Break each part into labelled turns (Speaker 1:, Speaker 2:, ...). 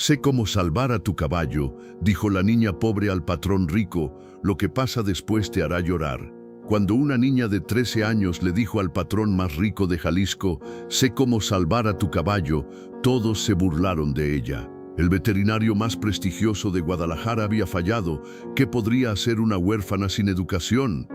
Speaker 1: Sé cómo salvar a tu caballo, dijo la niña pobre al patrón rico, lo que pasa después te hará llorar. Cuando una niña de 13 años le dijo al patrón más rico de Jalisco, sé cómo salvar a tu caballo, todos se burlaron de ella. El veterinario más prestigioso de Guadalajara había fallado. ¿Qué podría hacer una huérfana sin educación?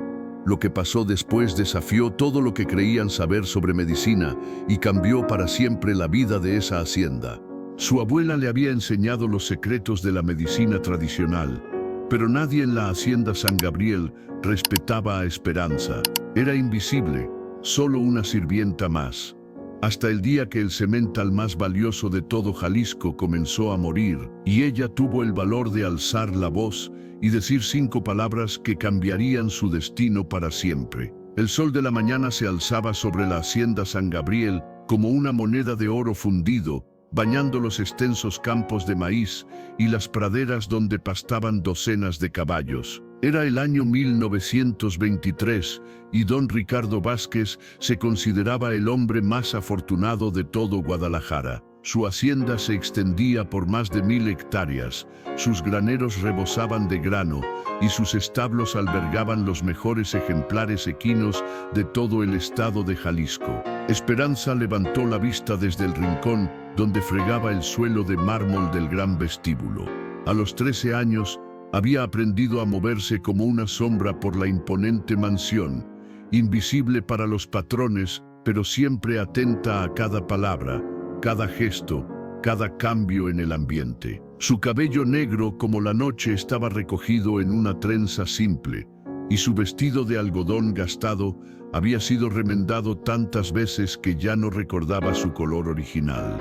Speaker 1: Lo que pasó después desafió todo lo que creían saber sobre medicina y cambió para siempre la vida de esa hacienda. Su abuela le había enseñado los secretos de la medicina tradicional, pero nadie en la hacienda San Gabriel respetaba a Esperanza. Era invisible, solo una sirvienta más. Hasta el día que el semental más valioso de todo Jalisco comenzó a morir, y ella tuvo el valor de alzar la voz y decir 5 palabras que cambiarían su destino para siempre. El sol de la mañana se alzaba sobre la hacienda San Gabriel como una moneda de oro fundido, bañando los extensos campos de maíz y las praderas donde pastaban docenas de caballos. Era el año 1923 y don Ricardo Vázquez se consideraba el hombre más afortunado de todo Guadalajara. Su hacienda se extendía por más de 1000 hectáreas, sus graneros rebosaban de grano y sus establos albergaban los mejores ejemplares equinos de todo el estado de Jalisco. Esperanza levantó la vista desde el rincón donde fregaba el suelo de mármol del gran vestíbulo. A los 13 años había aprendido a moverse como una sombra por la imponente mansión, invisible para los patrones, pero siempre atenta a cada palabra, cada gesto, cada cambio en el ambiente. Su cabello negro como la noche estaba recogido en una trenza simple, y su vestido de algodón gastado había sido remendado tantas veces que ya no recordaba su color original.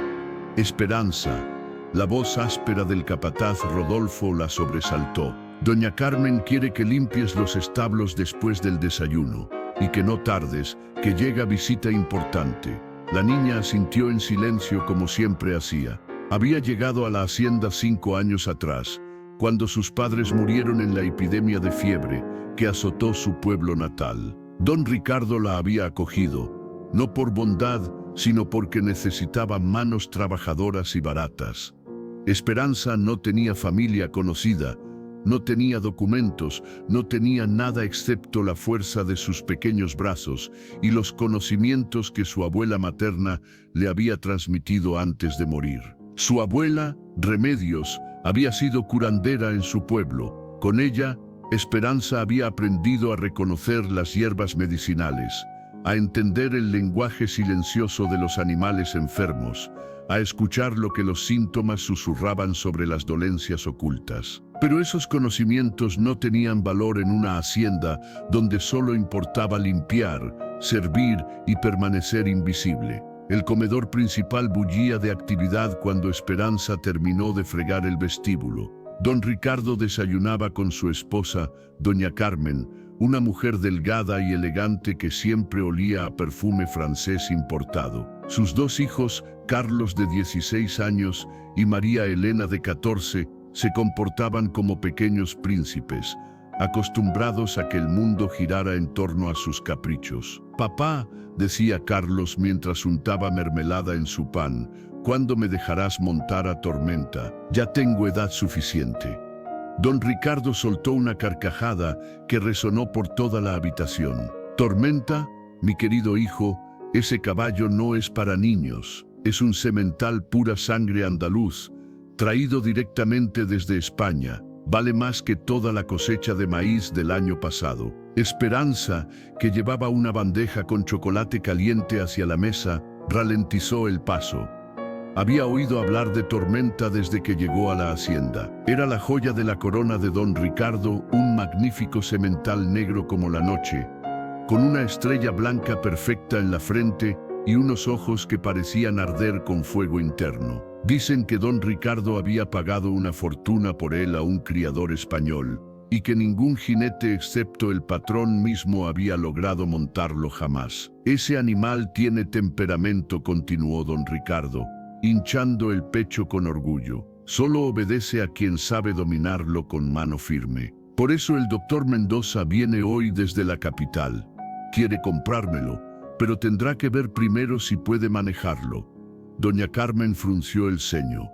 Speaker 1: Esperanza, la voz áspera del capataz Rodolfo la sobresaltó. Doña Carmen quiere que limpies los establos después del desayuno, y que no tardes, que llega visita importante. La niña asintió en silencio como siempre hacía. Había llegado a la hacienda 5 años atrás, cuando sus padres murieron en la epidemia de fiebre que azotó su pueblo natal. Don Ricardo la había acogido, no por bondad, sino porque necesitaba manos trabajadoras y baratas. Esperanza no tenía familia conocida, no tenía documentos, no tenía nada excepto la fuerza de sus pequeños brazos y los conocimientos que su abuela materna le había transmitido antes de morir. Su abuela, Remedios, había sido curandera en su pueblo. Con ella, Esperanza había aprendido a reconocer las hierbas medicinales, a entender el lenguaje silencioso de los animales enfermos, a escuchar lo que los síntomas susurraban sobre las dolencias ocultas. Pero esos conocimientos no tenían valor en una hacienda donde solo importaba limpiar, servir y permanecer invisible. El comedor principal bullía de actividad cuando Esperanza terminó de fregar el vestíbulo. Don Ricardo desayunaba con su esposa, doña Carmen, una mujer delgada y elegante que siempre olía a perfume francés importado. Sus 2 hijos, Carlos de 16 años y María Elena de 14, se comportaban como pequeños príncipes, acostumbrados a que el mundo girara en torno a sus caprichos. «Papá», decía Carlos mientras untaba mermelada en su pan, «¿cuándo me dejarás montar a Tormenta? Ya tengo edad suficiente». Don Ricardo soltó una carcajada que resonó por toda la habitación. «Tormenta, mi querido hijo, ese caballo no es para niños. Es un semental pura sangre andaluz, traído directamente desde España. Vale más que toda la cosecha de maíz del año pasado». Esperanza, que llevaba una bandeja con chocolate caliente hacia la mesa, ralentizó el paso. Había oído hablar de Tormenta desde que llegó a la hacienda. Era la joya de la corona de don Ricardo, un magnífico semental negro como la noche, con una estrella blanca perfecta en la frente y unos ojos que parecían arder con fuego interno. Dicen que don Ricardo había pagado una fortuna por él a un criador español, y que ningún jinete excepto el patrón mismo había logrado montarlo jamás. «Ese animal tiene temperamento», continuó don Ricardo, hinchando el pecho con orgullo. «Solo obedece a quien sabe dominarlo con mano firme. Por eso el doctor Mendoza viene hoy desde la capital. Quiere comprármelo, pero tendrá que ver primero si puede manejarlo». Doña Carmen frunció el ceño.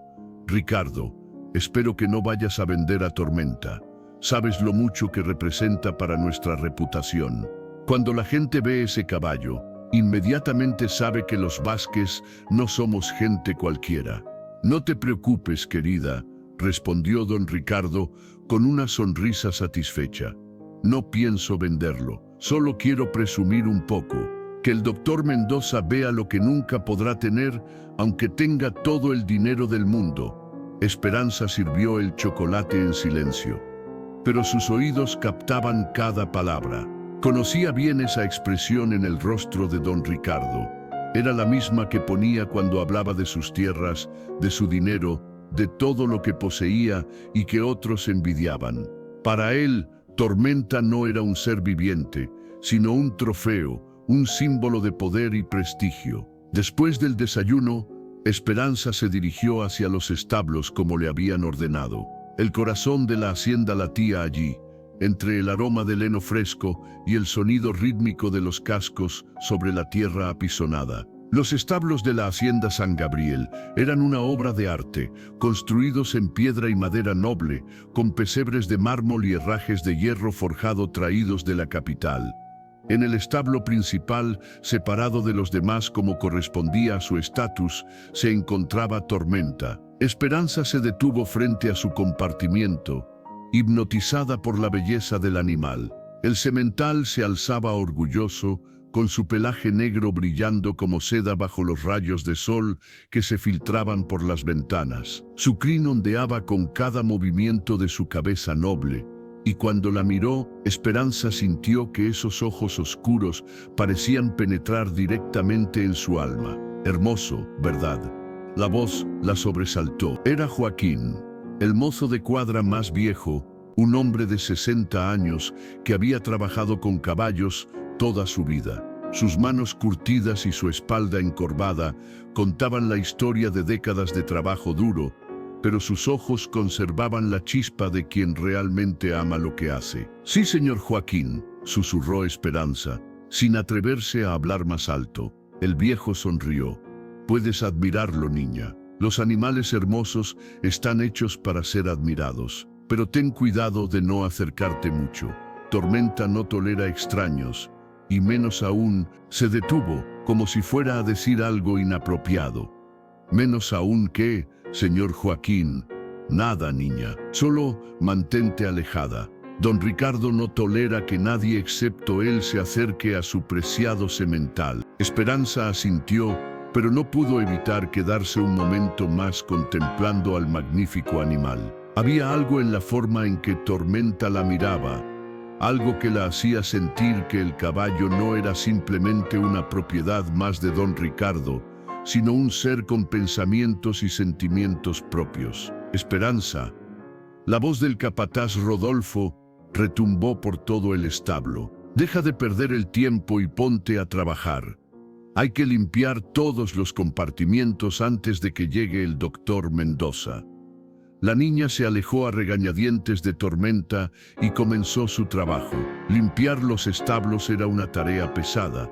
Speaker 1: Ricardo, espero que no vayas a vender a Tormenta. Sabes lo mucho que representa para nuestra reputación. Cuando la gente ve ese caballo, inmediatamente sabe que los Vázquez no somos gente cualquiera. No te preocupes, querida, respondió don Ricardo con una sonrisa satisfecha. No pienso venderlo, solo quiero presumir un poco, que el doctor Mendoza vea lo que nunca podrá tener, aunque tenga todo el dinero del mundo. Esperanza sirvió el chocolate en silencio, pero sus oídos captaban cada palabra. Conocía bien esa expresión en el rostro de don Ricardo. Era la misma que ponía cuando hablaba de sus tierras, de su dinero, de todo lo que poseía y que otros envidiaban. Para él, Tormenta no era un ser viviente, sino un trofeo, un símbolo de poder y prestigio. Después del desayuno, Esperanza se dirigió hacia los establos como le habían ordenado. El corazón de la hacienda latía allí, entre el aroma del heno fresco y el sonido rítmico de los cascos sobre la tierra apisonada. Los establos de la hacienda San Gabriel eran una obra de arte, construidos en piedra y madera noble, con pesebres de mármol y herrajes de hierro forjado traídos de la capital. En el establo principal, separado de los demás como correspondía a su estatus, se encontraba Tormenta. Esperanza se detuvo frente a su compartimiento, hipnotizada por la belleza del animal. El semental se alzaba orgulloso, con su pelaje negro brillando como seda bajo los rayos de sol que se filtraban por las ventanas. Su crin ondeaba con cada movimiento de su cabeza noble, y cuando la miró, Esperanza sintió que esos ojos oscuros parecían penetrar directamente en su alma. Hermoso, ¿verdad? La voz la sobresaltó. Era Joaquín, el mozo de cuadra más viejo, un hombre de 60 años que había trabajado con caballos toda su vida. Sus manos curtidas y su espalda encorvada contaban la historia de décadas de trabajo duro, pero sus ojos conservaban la chispa de quien realmente ama lo que hace. Sí, señor Joaquín, susurró Esperanza, sin atreverse a hablar más alto. El viejo sonrió. Puedes admirarlo, niña. Los animales hermosos están hechos para ser admirados, pero ten cuidado de no acercarte mucho. Tormenta no tolera extraños, y menos aún, se detuvo, como si fuera a decir algo inapropiado. Menos aún que, señor Joaquín. Nada, niña, solo mantente alejada. Don Ricardo no tolera que nadie excepto él se acerque a su preciado semental. Esperanza asintió, pero no pudo evitar quedarse un momento más contemplando al magnífico animal. Había algo en la forma en que Tormenta la miraba, algo que la hacía sentir que el caballo no era simplemente una propiedad más de don Ricardo, sino un ser con pensamientos y sentimientos propios. Esperanza. La voz del capataz Rodolfo retumbó por todo el establo. Deja de perder el tiempo y ponte a trabajar. Hay que limpiar todos los compartimientos antes de que llegue el doctor Mendoza. La niña se alejó a regañadientes de Tormenta y comenzó su trabajo. Limpiar los establos era una tarea pesada.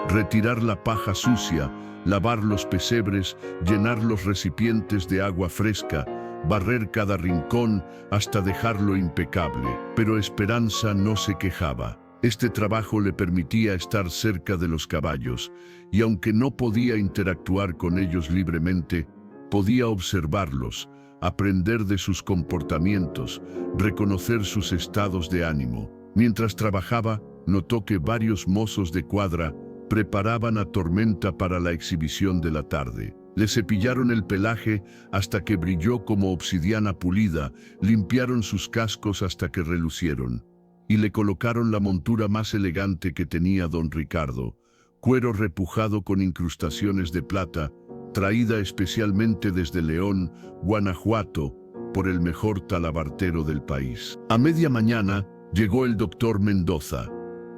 Speaker 1: Retirar la paja sucia, lavar los pesebres, llenar los recipientes de agua fresca, barrer cada rincón hasta dejarlo impecable. Pero Esperanza no se quejaba. Este trabajo le permitía estar cerca de los caballos, y aunque no podía interactuar con ellos libremente, podía observarlos, aprender de sus comportamientos, reconocer sus estados de ánimo. Mientras trabajaba, notó que varios mozos de cuadra preparaban a Tormenta para la exhibición de la tarde. Le cepillaron el pelaje hasta que brilló como obsidiana pulida, limpiaron sus cascos hasta que relucieron, y le colocaron la montura más elegante que tenía don Ricardo, cuero repujado con incrustaciones de plata, traída especialmente desde León, Guanajuato, por el mejor talabartero del país. A media mañana llegó el doctor Mendoza.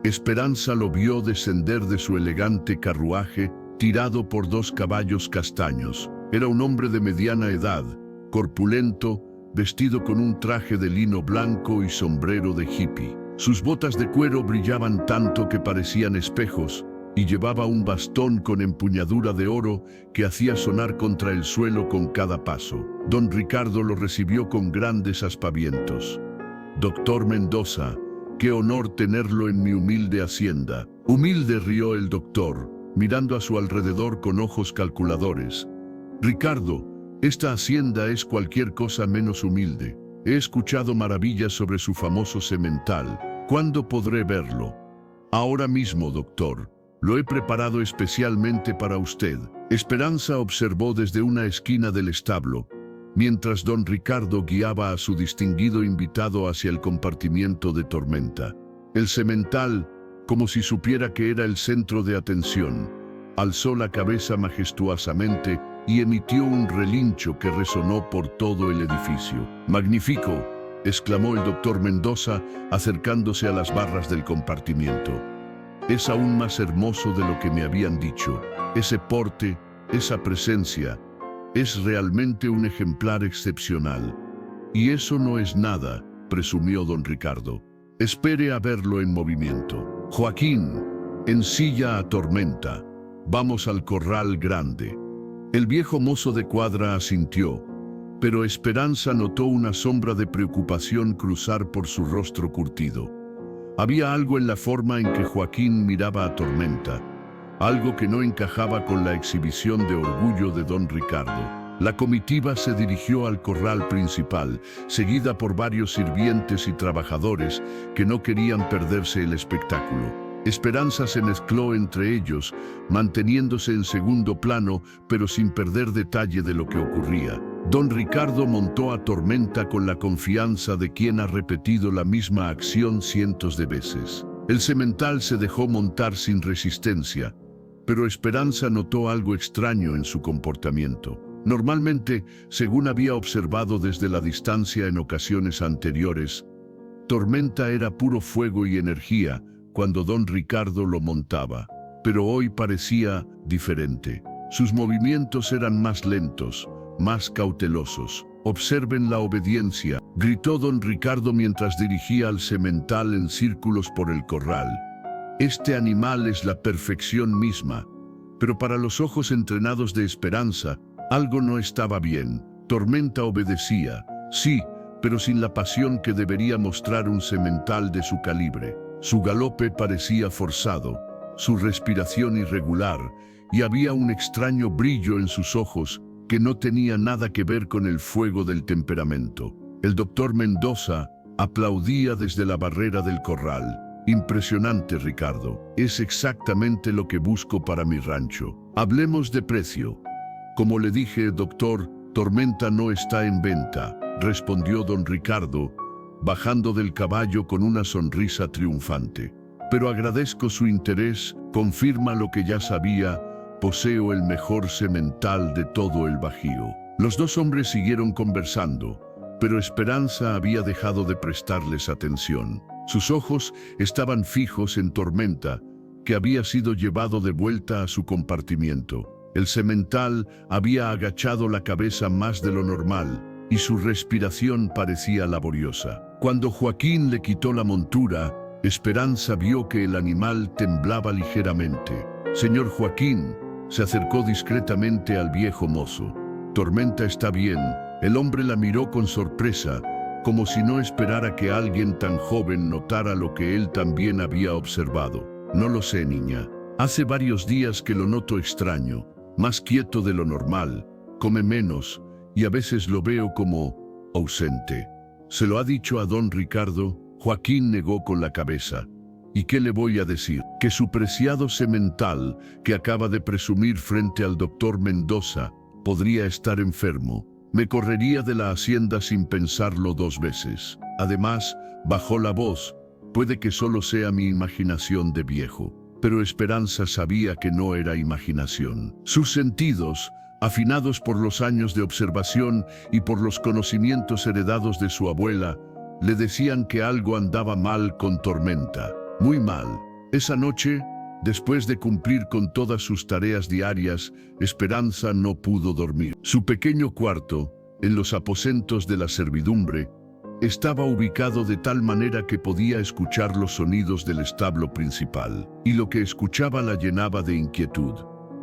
Speaker 1: Esperanza lo vio descender de su elegante carruaje, tirado por 2 caballos castaños. Era un hombre de mediana edad, corpulento, vestido con un traje de lino blanco y sombrero de hippie. Sus botas de cuero brillaban tanto que parecían espejos, y llevaba un bastón con empuñadura de oro que hacía sonar contra el suelo con cada paso. Don Ricardo lo recibió con grandes aspavientos. «Doctor Mendoza, qué honor tenerlo en mi humilde hacienda». «Humilde», rió el doctor, mirando a su alrededor con ojos calculadores. «Ricardo, esta hacienda es cualquier cosa menos humilde. He escuchado maravillas sobre su famoso semental. ¿Cuándo podré verlo?» «Ahora mismo, doctor. Lo he preparado especialmente para usted». Esperanza observó desde una esquina del establo, mientras don Ricardo guiaba a su distinguido invitado hacia el compartimiento de Tormenta. El semental, como si supiera que era el centro de atención, alzó la cabeza majestuosamente y emitió un relincho que resonó por todo el edificio. «Magnífico», exclamó el doctor Mendoza, acercándose a las barras del compartimiento. «Es aún más hermoso de lo que me habían dicho. Ese porte, esa presencia, es realmente un ejemplar excepcional». «Y eso no es nada», presumió don Ricardo. «Espere a verlo en movimiento. Joaquín, ensilla a Tormenta. Vamos al corral grande». El viejo mozo de cuadra asintió, pero Esperanza notó una sombra de preocupación cruzar por su rostro curtido. Había algo en la forma en que Joaquín miraba a Tormenta, algo que no encajaba con la exhibición de orgullo de don Ricardo. La comitiva se dirigió al corral principal, seguida por varios sirvientes y trabajadores que no querían perderse el espectáculo. Esperanza se mezcló entre ellos, manteniéndose en segundo plano, pero sin perder detalle de lo que ocurría. Don Ricardo montó a Tormenta con la confianza de quien ha repetido la misma acción cientos de veces. El semental se dejó montar sin resistencia, pero Esperanza notó algo extraño en su comportamiento. Normalmente, según había observado desde la distancia en ocasiones anteriores, Tormenta era puro fuego y energía cuando don Ricardo lo montaba, pero hoy parecía diferente. Sus movimientos eran más lentos, más cautelosos. «Observen la obediencia», gritó don Ricardo mientras dirigía al semental en círculos por el corral. «Este animal es la perfección misma». Pero para los ojos entrenados de Esperanza, algo no estaba bien. Tormenta obedecía, sí, pero sin la pasión que debería mostrar un semental de su calibre. Su galope parecía forzado, su respiración irregular, y había un extraño brillo en sus ojos que no tenía nada que ver con el fuego del temperamento. El doctor Mendoza aplaudía desde la barrera del corral. «Impresionante, Ricardo. Es exactamente lo que busco para mi rancho. Hablemos de precio». «Como le dije, doctor, Tormenta no está en venta», respondió don Ricardo, bajando del caballo con una sonrisa triunfante. «Pero agradezco su interés, confirma lo que ya sabía, poseo el mejor semental de todo el Bajío». Los dos hombres siguieron conversando, pero Esperanza había dejado de prestarles atención. Sus ojos estaban fijos en Tormenta, que había sido llevado de vuelta a su compartimiento. El semental había agachado la cabeza más de lo normal, y su respiración parecía laboriosa. Cuando Joaquín le quitó la montura, Esperanza vio que el animal temblaba ligeramente. «Señor Joaquín», se acercó discretamente al viejo mozo. «Tormenta está bien». El hombre la miró con sorpresa, como si no esperara que alguien tan joven notara lo que él también había observado. «No lo sé, niña. Hace varios días que lo noto extraño, más quieto de lo normal, come menos, y a veces lo veo como ausente». «¿Se lo ha dicho a don Ricardo?» Joaquín negó con la cabeza. «¿Y qué le voy a decir? Que su preciado semental, que acaba de presumir frente al doctor Mendoza, podría estar enfermo. Me correría de la hacienda sin pensarlo dos veces. Además, bajó la voz. Puede que solo sea mi imaginación de viejo». Pero Esperanza sabía que no era imaginación. Sus sentidos, afinados por los años de observación y por los conocimientos heredados de su abuela, le decían que algo andaba mal con Tormenta. Muy mal. Esa noche, después de cumplir con todas sus tareas diarias, Esperanza no pudo dormir. Su pequeño cuarto, en los aposentos de la servidumbre, Estaba ubicado de tal manera que podía escuchar los sonidos del establo principal, y lo que escuchaba la llenaba de inquietud.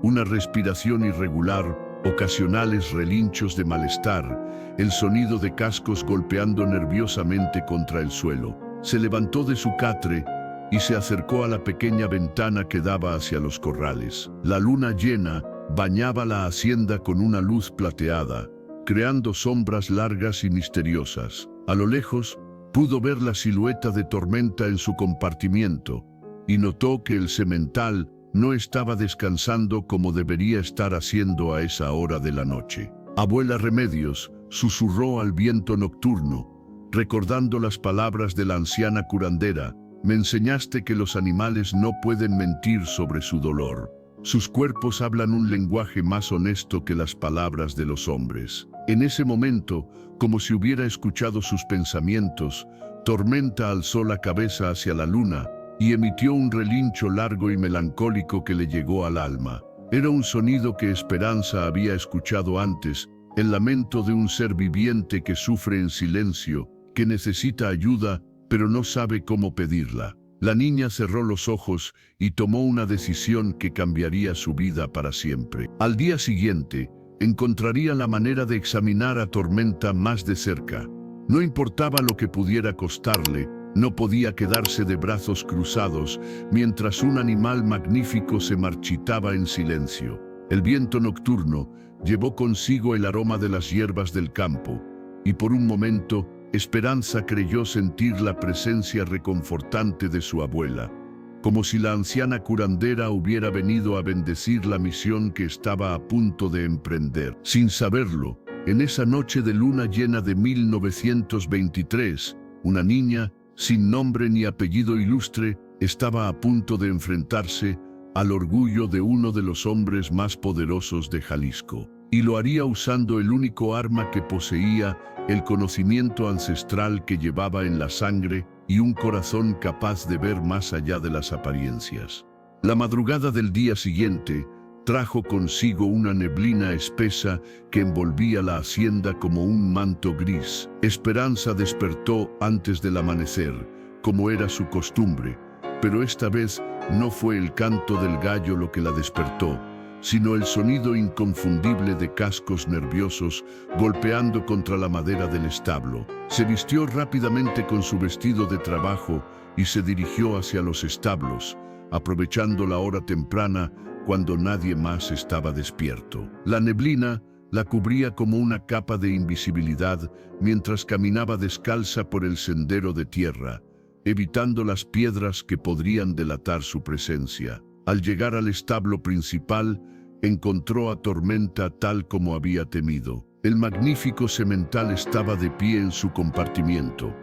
Speaker 1: Una respiración irregular, ocasionales relinchos de malestar, el sonido de cascos golpeando nerviosamente contra el suelo. Se levantó de su catre y se acercó a la pequeña ventana que daba hacia los corrales. La luna llena bañaba la hacienda con una luz plateada, creando sombras largas y misteriosas. A lo lejos, pudo ver la silueta de Tormenta en su compartimiento y notó que el semental no estaba descansando como debería estar haciendo a esa hora de la noche. Abuela Remedios susurró al viento nocturno, recordando las palabras de la anciana curandera: «Me enseñaste que los animales no pueden mentir sobre su dolor. Sus cuerpos hablan un lenguaje más honesto que las palabras de los hombres». En ese momento, como si hubiera escuchado sus pensamientos, Tormenta alzó la cabeza hacia la luna y emitió un relincho largo y melancólico que le llegó al alma. Era un sonido que Esperanza había escuchado antes, el lamento de un ser viviente que sufre en silencio, que necesita ayuda, pero no sabe cómo pedirla. La niña cerró los ojos y tomó una decisión que cambiaría su vida para siempre. Al día siguiente, encontraría la manera de examinar a Tormenta más de cerca. No importaba lo que pudiera costarle, no podía quedarse de brazos cruzados mientras un animal magnífico se marchitaba en silencio. El viento nocturno llevó consigo el aroma de las hierbas del campo, y por un momento Esperanza creyó sentir la presencia reconfortante de su abuela, como si la anciana curandera hubiera venido a bendecir la misión que estaba a punto de emprender. Sin saberlo, en esa noche de luna llena de 1923, una niña, sin nombre ni apellido ilustre, estaba a punto de enfrentarse al orgullo de uno de los hombres más poderosos de Jalisco. Y lo haría usando el único arma que poseía, el conocimiento ancestral que llevaba en la sangre y un corazón capaz de ver más allá de las apariencias. La madrugada del día siguiente trajo consigo una neblina espesa que envolvía la hacienda como un manto gris. Esperanza despertó antes del amanecer, como era su costumbre, pero esta vez no fue el canto del gallo lo que la despertó, sino el sonido inconfundible de cascos nerviosos golpeando contra la madera del establo. Se vistió rápidamente con su vestido de trabajo y se dirigió hacia los establos, aprovechando la hora temprana cuando nadie más estaba despierto. La neblina la cubría como una capa de invisibilidad mientras caminaba descalza por el sendero de tierra, evitando las piedras que podrían delatar su presencia. Al llegar al establo principal, encontró a Tormenta tal como había temido. El magnífico semental estaba de pie en su compartimiento,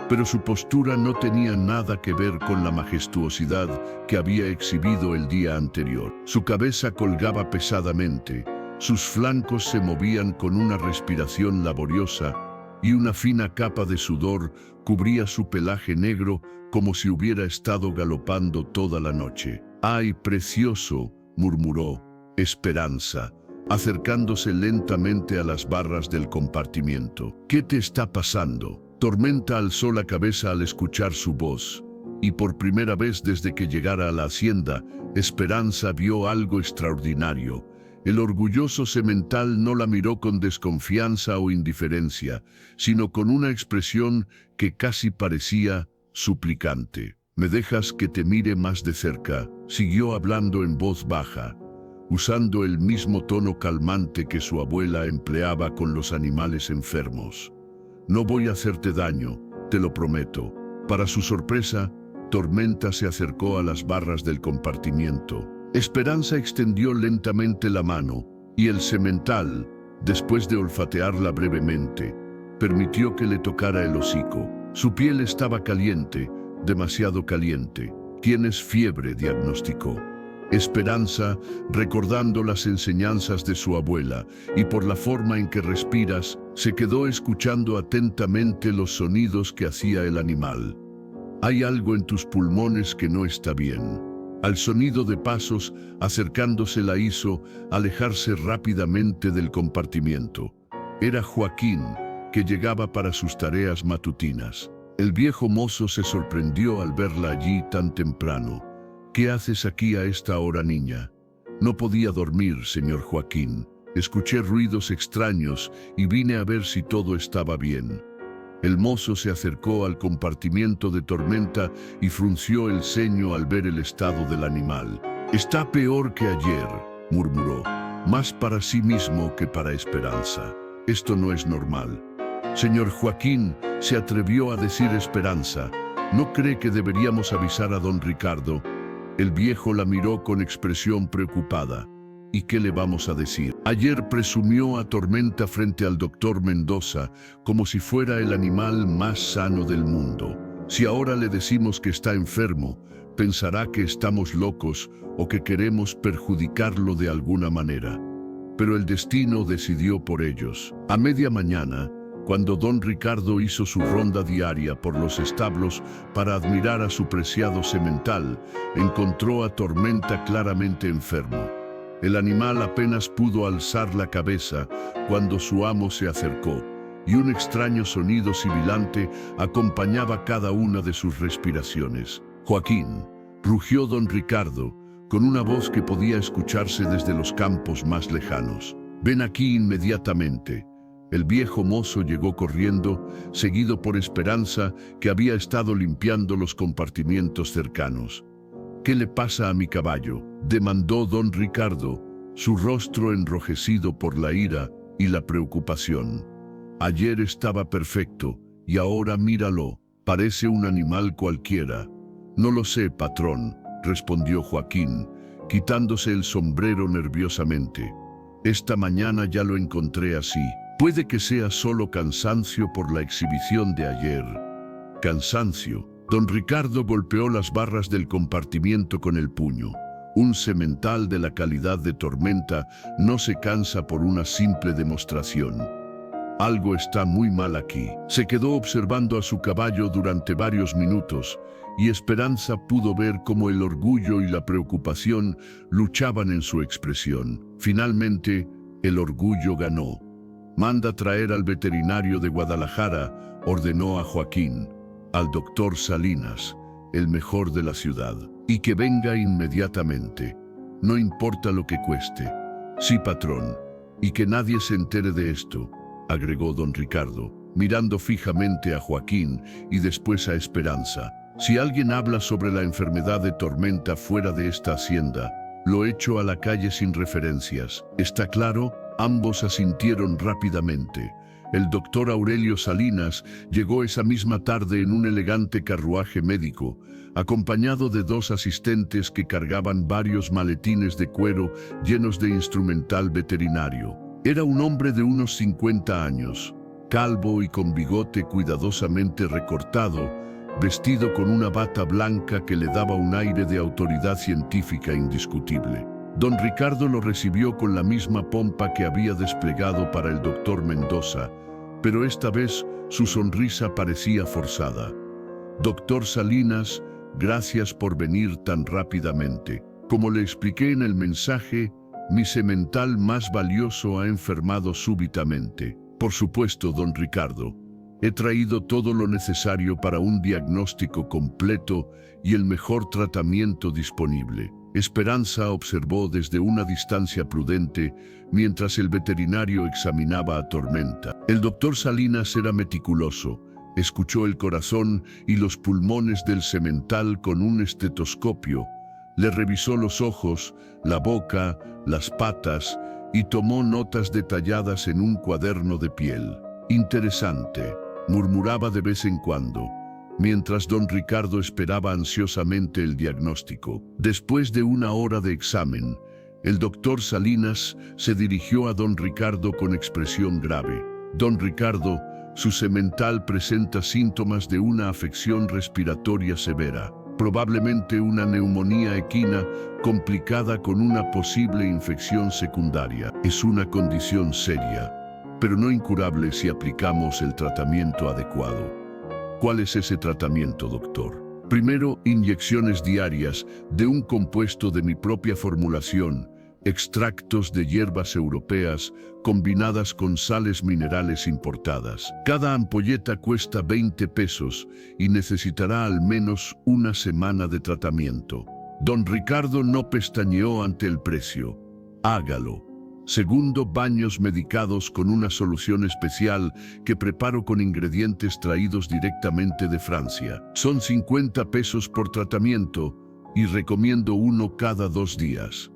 Speaker 1: pero su postura no tenía nada que ver con la majestuosidad que había exhibido el día anterior. Su cabeza colgaba pesadamente, sus flancos se movían con una respiración laboriosa y una fina capa de sudor cubría su pelaje negro como si hubiera estado galopando toda la noche. «¡Ay, precioso!», murmuró Esperanza, acercándose lentamente a las barras del compartimiento. «¿Qué te está pasando?». Tormenta alzó la cabeza al escuchar su voz, y por primera vez desde que llegara a la hacienda, Esperanza vio algo extraordinario. El orgulloso semental no la miró con desconfianza o indiferencia, sino con una expresión que casi parecía suplicante. «¿Me dejas que te mire más de cerca?», siguió hablando en voz baja, usando el mismo tono calmante que su abuela empleaba con los animales enfermos. «No voy a hacerte daño, te lo prometo». Para su sorpresa, Tormenta se acercó a las barras del compartimiento. Esperanza extendió lentamente la mano, y el semental, después de olfatearla brevemente, permitió que le tocara el hocico. Su piel estaba caliente, demasiado caliente. «Tienes fiebre», diagnosticó. Esperanza, recordando las enseñanzas de su abuela y por la forma en que respiras, se quedó escuchando atentamente los sonidos que hacía el animal. «Hay algo en tus pulmones que no está bien». Al sonido de pasos, acercándose la hizo alejarse rápidamente del compartimiento. Era Joaquín, que llegaba para sus tareas matutinas. El viejo mozo se sorprendió al verla allí tan temprano. «¿Qué haces aquí a esta hora, niña?» «No podía dormir, señor Joaquín. Escuché ruidos extraños y vine a ver si todo estaba bien». El mozo se acercó al compartimiento de Tormenta y frunció el ceño al ver el estado del animal. «Está peor que ayer», murmuró, «más para sí mismo que para Esperanza. Esto no es normal». «Señor Joaquín», se atrevió a decir Esperanza, «¿no cree que deberíamos avisar a don Ricardo?» El viejo la miró con expresión preocupada. «¿Y qué le vamos a decir?» Ayer presumió a Tormenta frente al doctor Mendoza como si fuera el animal más sano del mundo. Si ahora le decimos que está enfermo, pensará que estamos locos o que queremos perjudicarlo de alguna manera. Pero el destino decidió por ellos. A media mañana, cuando don Ricardo hizo su ronda diaria por los establos para admirar a su preciado semental, encontró a Tormenta claramente enfermo. El animal apenas pudo alzar la cabeza cuando su amo se acercó, y un extraño sonido sibilante acompañaba cada una de sus respiraciones. «Joaquín», rugió don Ricardo, con una voz que podía escucharse desde los campos más lejanos. «Ven aquí inmediatamente». El viejo mozo llegó corriendo, seguido por Esperanza, que había estado limpiando los compartimientos cercanos. «¿Qué le pasa a mi caballo?», demandó don Ricardo, su rostro enrojecido por la ira y la preocupación. «Ayer estaba perfecto, y ahora míralo, parece un animal cualquiera». «No lo sé, patrón», respondió Joaquín, quitándose el sombrero nerviosamente. «Esta mañana ya lo encontré así. Puede que sea solo cansancio por la exhibición de ayer». «Cansancio». Don Ricardo golpeó las barras del compartimiento con el puño. Un semental de la calidad de Tormenta no se cansa por una simple demostración. Algo está muy mal aquí. Se quedó observando a su caballo durante varios minutos, y Esperanza pudo ver cómo el orgullo y la preocupación luchaban en su expresión. Finalmente, el orgullo ganó. «Manda traer al veterinario de Guadalajara», ordenó a Joaquín, «al doctor Salinas, el mejor de la ciudad, y que venga inmediatamente. No importa lo que cueste». «Sí, patrón, y que nadie se entere de esto», agregó don Ricardo, mirando fijamente a Joaquín y después a Esperanza. «Si alguien habla sobre la enfermedad de Tormenta fuera de esta hacienda, lo echo a la calle sin referencias. ¿Está claro?». Ambos asintieron rápidamente. El doctor Aurelio Salinas llegó esa misma tarde en un elegante carruaje médico, acompañado de dos asistentes que cargaban varios maletines de cuero llenos de instrumental veterinario. Era un hombre de unos 50 años, calvo y con bigote cuidadosamente recortado, vestido con una bata blanca que le daba un aire de autoridad científica indiscutible. Don Ricardo lo recibió con la misma pompa que había desplegado para el doctor Mendoza, pero esta vez su sonrisa parecía forzada. «Doctor Salinas, gracias por venir tan rápidamente. Como le expliqué en el mensaje, mi semental más valioso ha enfermado súbitamente». «Por supuesto, don Ricardo. He traído todo lo necesario para un diagnóstico completo y el mejor tratamiento disponible». Esperanza observó desde una distancia prudente mientras el veterinario examinaba a Tormenta. El doctor Salinas era meticuloso. Escuchó el corazón y los pulmones del semental con un estetoscopio. Le revisó los ojos, la boca, las patas y tomó notas detalladas en un cuaderno de piel. «Interesante», murmuraba de vez en cuando, mientras don Ricardo esperaba ansiosamente el diagnóstico. Después de una hora de examen, el doctor Salinas se dirigió a don Ricardo con expresión grave. «Don Ricardo, su semental presenta síntomas de una afección respiratoria severa, probablemente una neumonía equina complicada con una posible infección secundaria. Es una condición seria, pero no incurable si aplicamos el tratamiento adecuado». «¿Cuál es ese tratamiento, doctor?» «Primero, inyecciones diarias de un compuesto de mi propia formulación, extractos de hierbas europeas combinadas con sales minerales importadas. Cada ampolleta cuesta 20 pesos y necesitará al menos una semana de tratamiento. Don Ricardo no pestañeó ante el precio. Hágalo. Segundo, baños medicados con una solución especial que preparo con ingredientes traídos directamente de Francia. Son 50 pesos por tratamiento y recomiendo uno cada 2 días.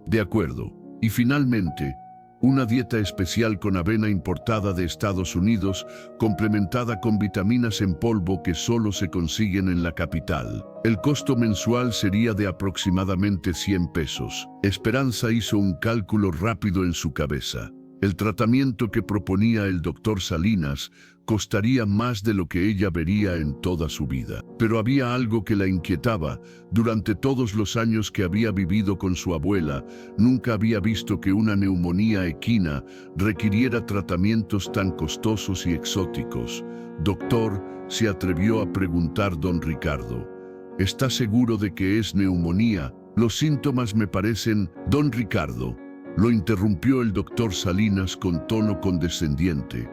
Speaker 1: De acuerdo. Y finalmente, una dieta especial con avena importada de Estados Unidos, complementada con vitaminas en polvo que solo se consiguen en la capital. El costo mensual sería de aproximadamente 100 pesos. Esperanza hizo un cálculo rápido en su cabeza. El tratamiento que proponía el doctor Salinas costaría más de lo que ella vería en toda su vida. Pero había algo que la inquietaba. Durante todos los años que había vivido con su abuela, nunca había visto que una neumonía equina requiriera tratamientos tan costosos y exóticos. Doctor, se atrevió a preguntar don Ricardo. ¿Está seguro de que es neumonía? Los síntomas me parecen... Don Ricardo, lo interrumpió el doctor Salinas con tono condescendiente.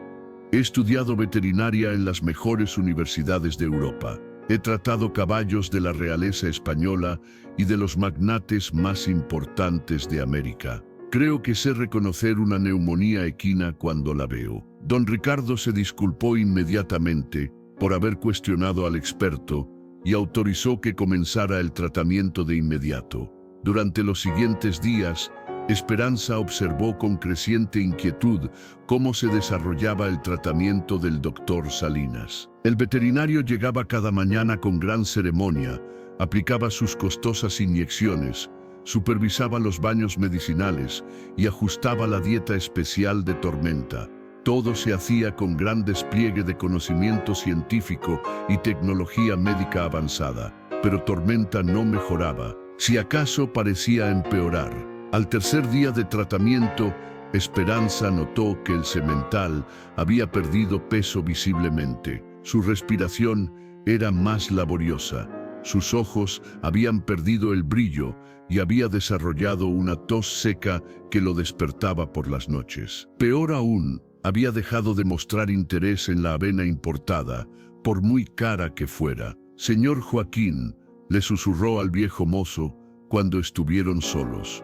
Speaker 1: He estudiado veterinaria en las mejores universidades de Europa. He tratado caballos de la realeza española y de los magnates más importantes de América. Creo que sé reconocer una neumonía equina cuando la veo. Don Ricardo se disculpó inmediatamente por haber cuestionado al experto y autorizó que comenzara el tratamiento de inmediato. Durante los siguientes días, Esperanza observó con creciente inquietud cómo se desarrollaba el tratamiento del doctor Salinas. El veterinario llegaba cada mañana con gran ceremonia, aplicaba sus costosas inyecciones, supervisaba los baños medicinales y ajustaba la dieta especial de Tormenta. Todo se hacía con gran despliegue de conocimiento científico y tecnología médica avanzada, pero Tormenta no mejoraba, si acaso parecía empeorar. Al tercer día de tratamiento, Esperanza notó que el semental había perdido peso visiblemente. Su respiración era más laboriosa. Sus ojos habían perdido el brillo y había desarrollado una tos seca que lo despertaba por las noches. Peor aún, había dejado de mostrar interés en la avena importada, por muy cara que fuera. Señor Joaquín, le susurró al viejo mozo cuando estuvieron solos.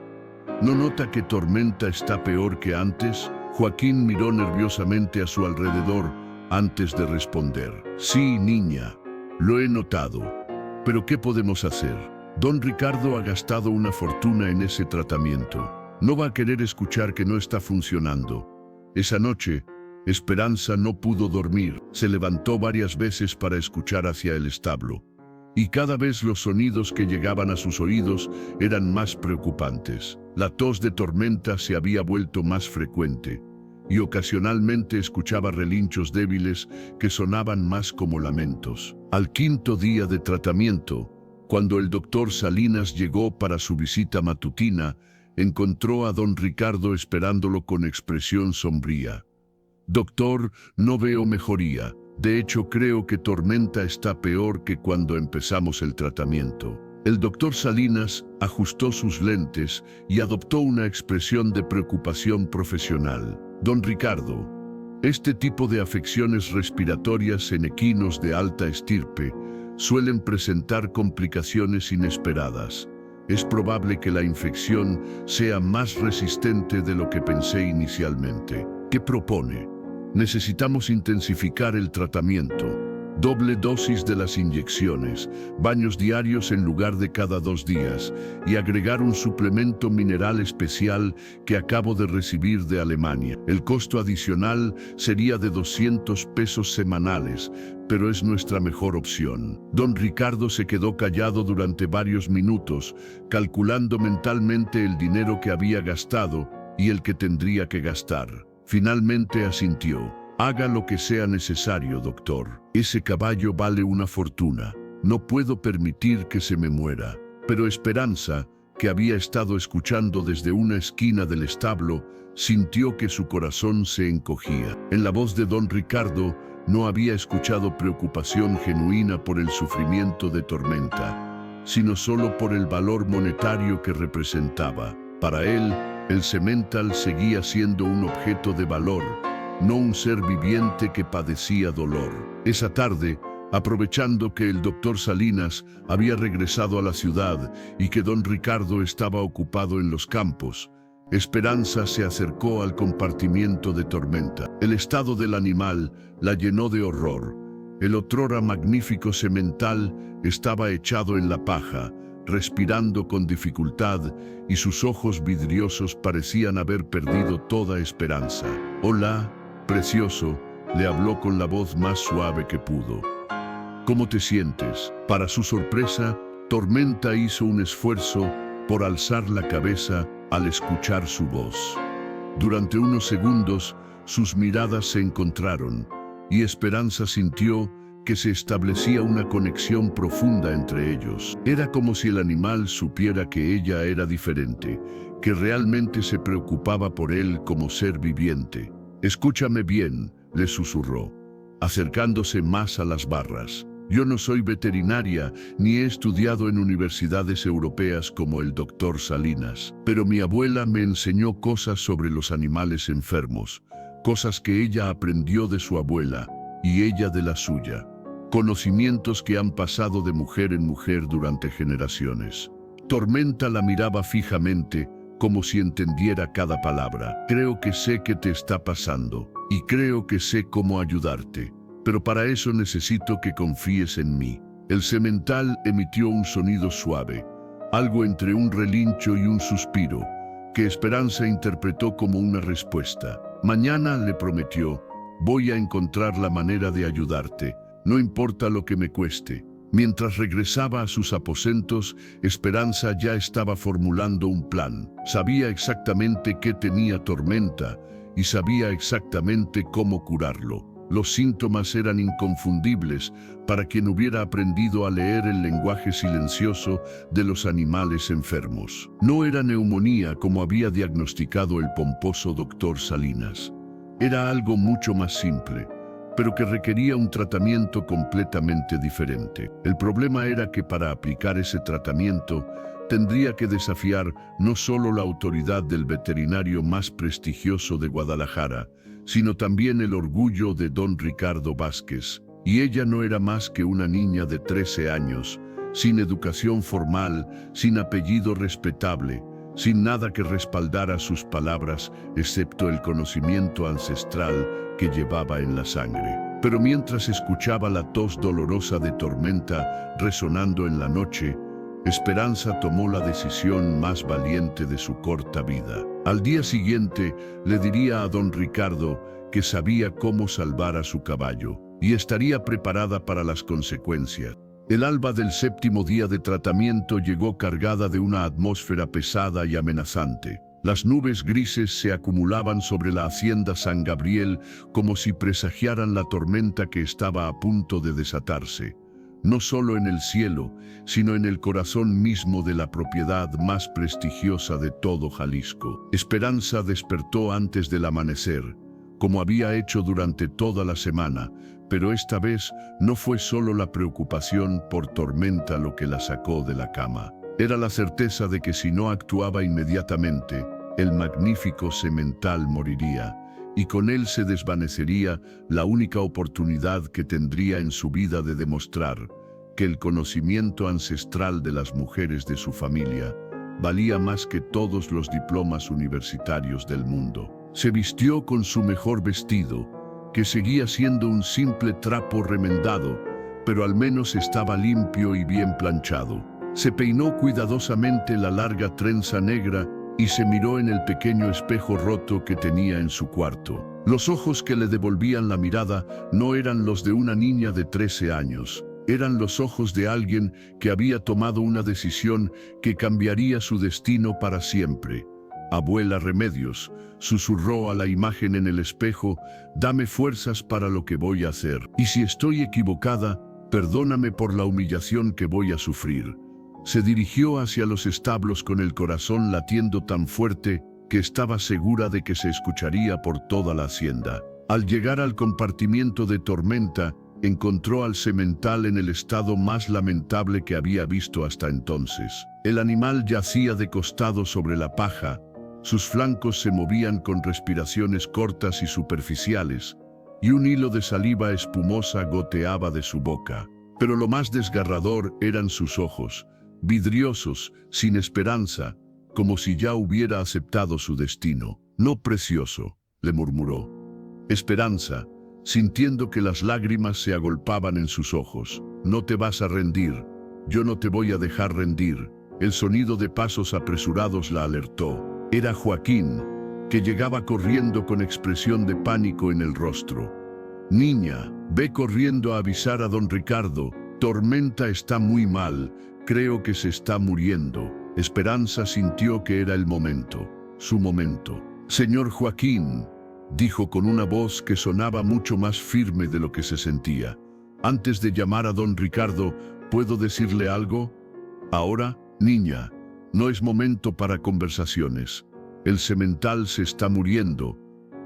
Speaker 1: ¿No nota que Tormenta está peor que antes? Joaquín miró nerviosamente a su alrededor antes de responder. Sí, niña, lo he notado. ¿Pero qué podemos hacer? Don Ricardo ha gastado una fortuna en ese tratamiento. No va a querer escuchar que no está funcionando. Esa noche, Esperanza no pudo dormir. Se levantó varias veces para escuchar hacia el establo. Y cada vez los sonidos que llegaban a sus oídos eran más preocupantes. La tos de Tormenta se había vuelto más frecuente, y ocasionalmente escuchaba relinchos débiles que sonaban más como lamentos. Al quinto día de tratamiento, cuando el doctor Salinas llegó para su visita matutina, encontró a don Ricardo esperándolo con expresión sombría. Doctor, no veo mejoría. De hecho, creo que Tormenta está peor que cuando empezamos el tratamiento. El doctor Salinas ajustó sus lentes y adoptó una expresión de preocupación profesional. Don Ricardo, este tipo de afecciones respiratorias en equinos de alta estirpe suelen presentar complicaciones inesperadas. Es probable que la infección sea más resistente de lo que pensé inicialmente. ¿Qué propone? Necesitamos intensificar el tratamiento. Doble dosis de las inyecciones, baños diarios en lugar de cada 2 días y agregar un suplemento mineral especial que acabo de recibir de Alemania. El costo adicional sería de 200 pesos semanales, pero es nuestra mejor opción. Don Ricardo se quedó callado durante varios minutos, calculando mentalmente el dinero que había gastado y el que tendría que gastar. Finalmente asintió. Haga lo que sea necesario, doctor. Ese caballo vale una fortuna. No puedo permitir que se me muera. Pero Esperanza, que había estado escuchando desde una esquina del establo, sintió que su corazón se encogía. En la voz de don Ricardo no había escuchado preocupación genuina por el sufrimiento de Tormenta, sino solo por el valor monetario que representaba. Para él, el semental seguía siendo un objeto de valor, no un ser viviente que padecía dolor. Esa tarde, aprovechando que el doctor Salinas había regresado a la ciudad y que don Ricardo estaba ocupado en los campos, Esperanza se acercó al compartimiento de Tormenta. El estado del animal la llenó de horror. El otrora magnífico semental estaba echado en la paja, respirando con dificultad, y sus ojos vidriosos parecían haber perdido toda esperanza. «Hola, precioso», le habló con la voz más suave que pudo. «¿Cómo te sientes?». Para su sorpresa, Tormenta hizo un esfuerzo por alzar la cabeza al escuchar su voz. Durante unos segundos, sus miradas se encontraron, y Esperanza sintió que se establecía una conexión profunda entre ellos. Era como si el animal supiera que ella era diferente, que realmente se preocupaba por él como ser viviente. «Escúchame bien», le susurró, acercándose más a las barras. «Yo no soy veterinaria, ni he estudiado en universidades europeas como el doctor Salinas, pero mi abuela me enseñó cosas sobre los animales enfermos, cosas que ella aprendió de su abuela y ella de la suya, conocimientos que han pasado de mujer en mujer durante generaciones». Tormenta la miraba fijamente, como si entendiera cada palabra. «Creo que sé qué te está pasando, y creo que sé cómo ayudarte. Pero para eso necesito que confíes en mí». El semental emitió un sonido suave, algo entre un relincho y un suspiro, que Esperanza interpretó como una respuesta. «Mañana», le prometió, «voy a encontrar la manera de ayudarte, no importa lo que me cueste». Mientras regresaba a sus aposentos, Esperanza ya estaba formulando un plan. Sabía exactamente qué tenía Tormenta y sabía exactamente cómo curarlo. Los síntomas eran inconfundibles para quien hubiera aprendido a leer el lenguaje silencioso de los animales enfermos. No era neumonía como había diagnosticado el pomposo doctor Salinas. Era algo mucho más simple, pero que requería un tratamiento completamente diferente. El problema era que para aplicar ese tratamiento tendría que desafiar no solo la autoridad del veterinario más prestigioso de Guadalajara, sino también el orgullo de don Ricardo Vázquez. Y ella no era más que una niña de 13 años, sin educación formal, sin apellido respetable, sin nada que respaldara sus palabras, excepto el conocimiento ancestral que llevaba en la sangre. Pero mientras escuchaba la tos dolorosa de Tormenta resonando en la noche, Esperanza tomó la decisión más valiente de su corta vida. Al día siguiente le diría a don Ricardo que sabía cómo salvar a su caballo y estaría preparada para las consecuencias. El alba del 7º día de tratamiento llegó cargada de una atmósfera pesada y amenazante. Las nubes grises se acumulaban sobre la hacienda San Gabriel como si presagiaran la tormenta que estaba a punto de desatarse, no solo en el cielo, sino en el corazón mismo de la propiedad más prestigiosa de todo Jalisco. Esperanza despertó antes del amanecer, como había hecho durante toda la semana, pero esta vez no fue solo la preocupación por Tormenta lo que la sacó de la cama. Era la certeza de que si no actuaba inmediatamente, el magnífico semental moriría, y con él se desvanecería la única oportunidad que tendría en su vida de demostrar que el conocimiento ancestral de las mujeres de su familia valía más que todos los diplomas universitarios del mundo. Se vistió con su mejor vestido, que seguía siendo un simple trapo remendado, pero al menos estaba limpio y bien planchado. Se peinó cuidadosamente la larga trenza negra y se miró en el pequeño espejo roto que tenía en su cuarto. Los ojos que le devolvían la mirada no eran los de una niña de 13 años. Eran los ojos de alguien que había tomado una decisión que cambiaría su destino para siempre. «Abuela Remedios», susurró a la imagen en el espejo, «dame fuerzas para lo que voy a hacer. Y si estoy equivocada, perdóname por la humillación que voy a sufrir». Se dirigió hacia los establos con el corazón latiendo tan fuerte que estaba segura de que se escucharía por toda la hacienda. Al llegar al compartimiento de Tormenta, encontró al semental en el estado más lamentable que había visto hasta entonces. El animal yacía de costado sobre la paja, sus flancos se movían con respiraciones cortas y superficiales, y un hilo de saliva espumosa goteaba de su boca. Pero lo más desgarrador eran sus ojos, vidriosos, sin esperanza, como si ya hubiera aceptado su destino. «No, precioso», le murmuró. Esperanza, sintiendo que las lágrimas se agolpaban en sus ojos. «No te vas a rendir, yo no te voy a dejar rendir». El sonido de pasos apresurados la alertó. Era Joaquín, que llegaba corriendo con expresión de pánico en el rostro. «Niña, ve corriendo a avisar a don Ricardo. Tormenta está muy mal, creo que se está muriendo». Esperanza sintió que era el momento, su momento. «Señor Joaquín», dijo con una voz que sonaba mucho más firme de lo que se sentía. «Antes de llamar a don Ricardo, ¿puedo decirle algo? Ahora, niña, no es momento para conversaciones. El semental se está muriendo.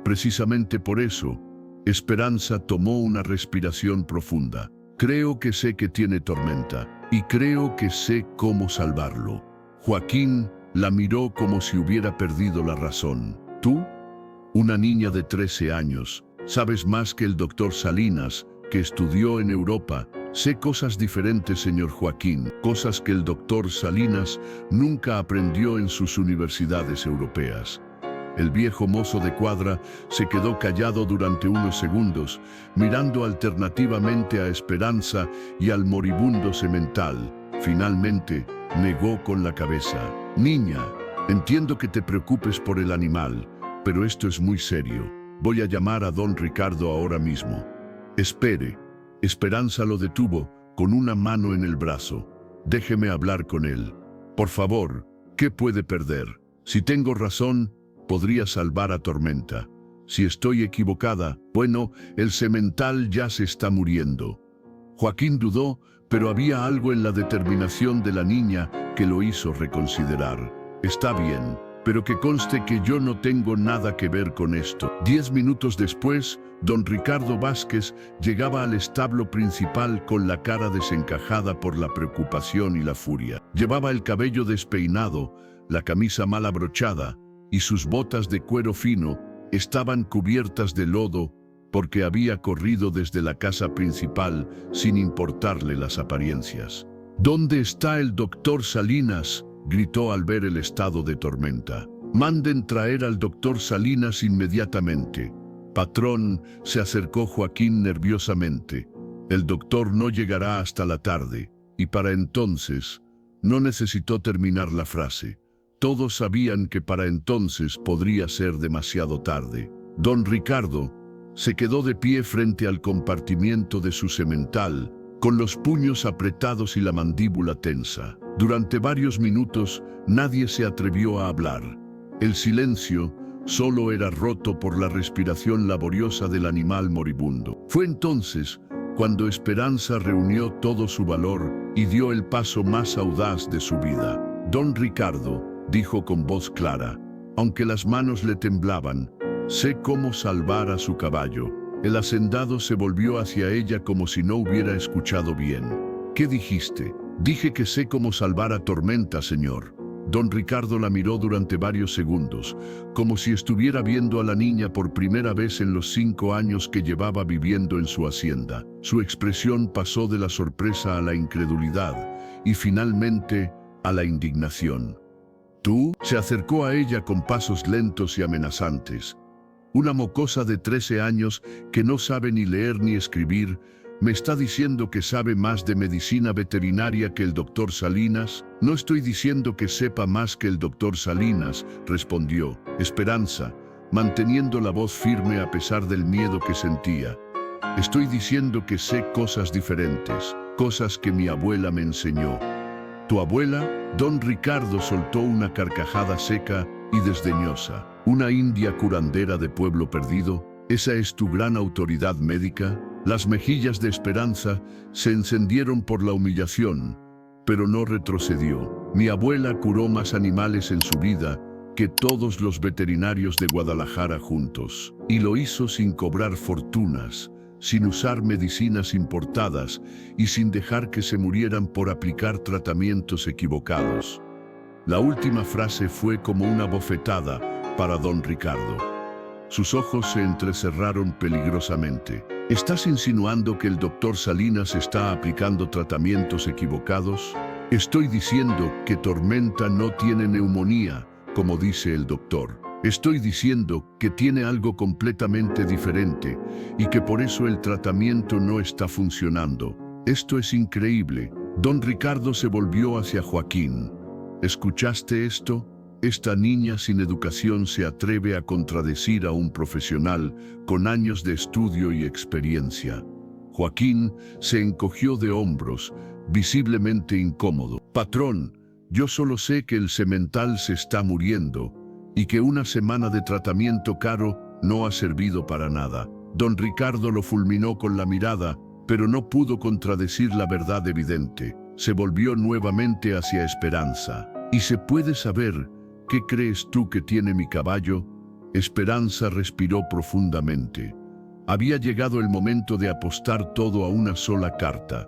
Speaker 1: Precisamente por eso». Esperanza tomó una respiración profunda. «Creo que sé que tiene tormenta, y creo que sé cómo salvarlo». Joaquín la miró como si hubiera perdido la razón. «¿Tú? Una niña de 13 años, sabes más que el doctor Salinas, que estudió en Europa». «Sé cosas diferentes, señor Joaquín, cosas que el doctor Salinas nunca aprendió en sus universidades europeas». El viejo mozo de cuadra se quedó callado durante unos segundos, mirando alternativamente a Esperanza y al moribundo semental. Finalmente, negó con la cabeza. «Niña, entiendo que te preocupes por el animal, pero esto es muy serio. Voy a llamar a don Ricardo ahora mismo». «Espere». Esperanza lo detuvo, con una mano en el brazo. «Déjeme hablar con él. Por favor, ¿qué puede perder? Si tengo razón, podría salvar a Tormenta. Si estoy equivocada, bueno, el semental ya se está muriendo». Joaquín dudó, pero había algo en la determinación de la niña que lo hizo reconsiderar. «Está bien, pero que conste que yo no tengo nada que ver con esto». 10 minutos después, don Ricardo Vázquez llegaba al establo principal con la cara desencajada por la preocupación y la furia. Llevaba el cabello despeinado, la camisa mal abrochada, y sus botas de cuero fino estaban cubiertas de lodo porque había corrido desde la casa principal sin importarle las apariencias. «¿Dónde está el doctor Salinas?», gritó al ver el estado de Tormenta. «Manden traer al doctor Salinas inmediatamente». «Patrón», se acercó Joaquín nerviosamente. «El doctor no llegará hasta la tarde». Y para entonces, no necesitó terminar la frase. Todos sabían que para entonces podría ser demasiado tarde. Don Ricardo se quedó de pie frente al compartimiento de su semental, con los puños apretados y la mandíbula tensa. Durante varios minutos nadie se atrevió a hablar. El silencio solo era roto por la respiración laboriosa del animal moribundo. Fue entonces cuando Esperanza reunió todo su valor y dio el paso más audaz de su vida. «Don Ricardo», dijo con voz clara, aunque las manos le temblaban, «sé cómo salvar a su caballo». El hacendado se volvió hacia ella como si no hubiera escuchado bien. «¿Qué dijiste?» «Dije que sé cómo salvar a Tormenta, señor». Don Ricardo la miró durante varios segundos, como si estuviera viendo a la niña por primera vez en los 5 años que llevaba viviendo en su hacienda. Su expresión pasó de la sorpresa a la incredulidad y finalmente a la indignación. «¿Tú?», se acercó a ella con pasos lentos y amenazantes. «Una mocosa de 13 años que no sabe ni leer ni escribir, ¿me está diciendo que sabe más de medicina veterinaria que el doctor Salinas?» «No estoy diciendo que sepa más que el doctor Salinas», respondió Esperanza, manteniendo la voz firme a pesar del miedo que sentía. «Estoy diciendo que sé cosas diferentes, cosas que mi abuela me enseñó». «¿Tu abuela?». Don Ricardo soltó una carcajada seca y desdeñosa. «¿Una india curandera de pueblo perdido? ¿Esa es tu gran autoridad médica?». Las mejillas de Esperanza se encendieron por la humillación, pero no retrocedió. «Mi abuela curó más animales en su vida que todos los veterinarios de Guadalajara juntos, y lo hizo sin cobrar fortunas, sin usar medicinas importadas y sin dejar que se murieran por aplicar tratamientos equivocados. La última frase fue como una bofetada para don Ricardo. Sus ojos se entrecerraron peligrosamente. ¿Estás insinuando que el doctor Salinas está aplicando tratamientos equivocados? Estoy diciendo que Tormenta no tiene neumonía, como dice el doctor. Estoy diciendo que tiene algo completamente diferente y que por eso el tratamiento no está funcionando. Esto es increíble. Don Ricardo se volvió hacia Joaquín. ¿Escuchaste esto? Esta niña sin educación se atreve a contradecir a un profesional con años de estudio y experiencia. Joaquín se encogió de hombros, visiblemente incómodo. Patrón, yo solo sé que el semental se está muriendo y que una semana de tratamiento caro no ha servido para nada. Don Ricardo lo fulminó con la mirada, pero no pudo contradecir la verdad evidente. Se volvió nuevamente hacia Esperanza. ¿Y se puede saber qué crees tú que tiene mi caballo? Esperanza respiró profundamente. Había llegado el momento de apostar todo a una sola carta.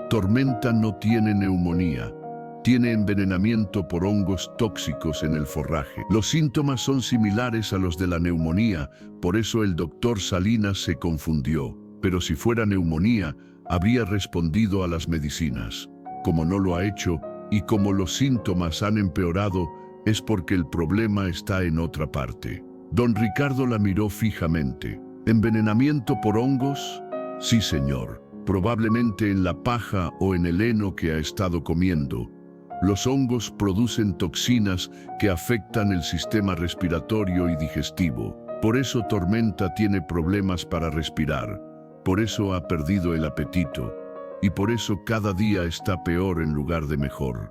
Speaker 1: Tormenta no tiene neumonía. Tiene envenenamiento por hongos tóxicos en el forraje. Los síntomas son similares a los de la neumonía, por eso el doctor Salinas se confundió. Pero si fuera neumonía, habría respondido a las medicinas. Como no lo ha hecho, y como los síntomas han empeorado, es porque el problema está en otra parte. Don Ricardo la miró fijamente. ¿Envenenamiento por hongos? Sí, señor. Probablemente en la paja o en el heno que ha estado comiendo. Los hongos producen toxinas que afectan el sistema respiratorio y digestivo. Por eso Tormenta tiene problemas para respirar. Por eso ha perdido el apetito. Y por eso cada día está peor en lugar de mejor.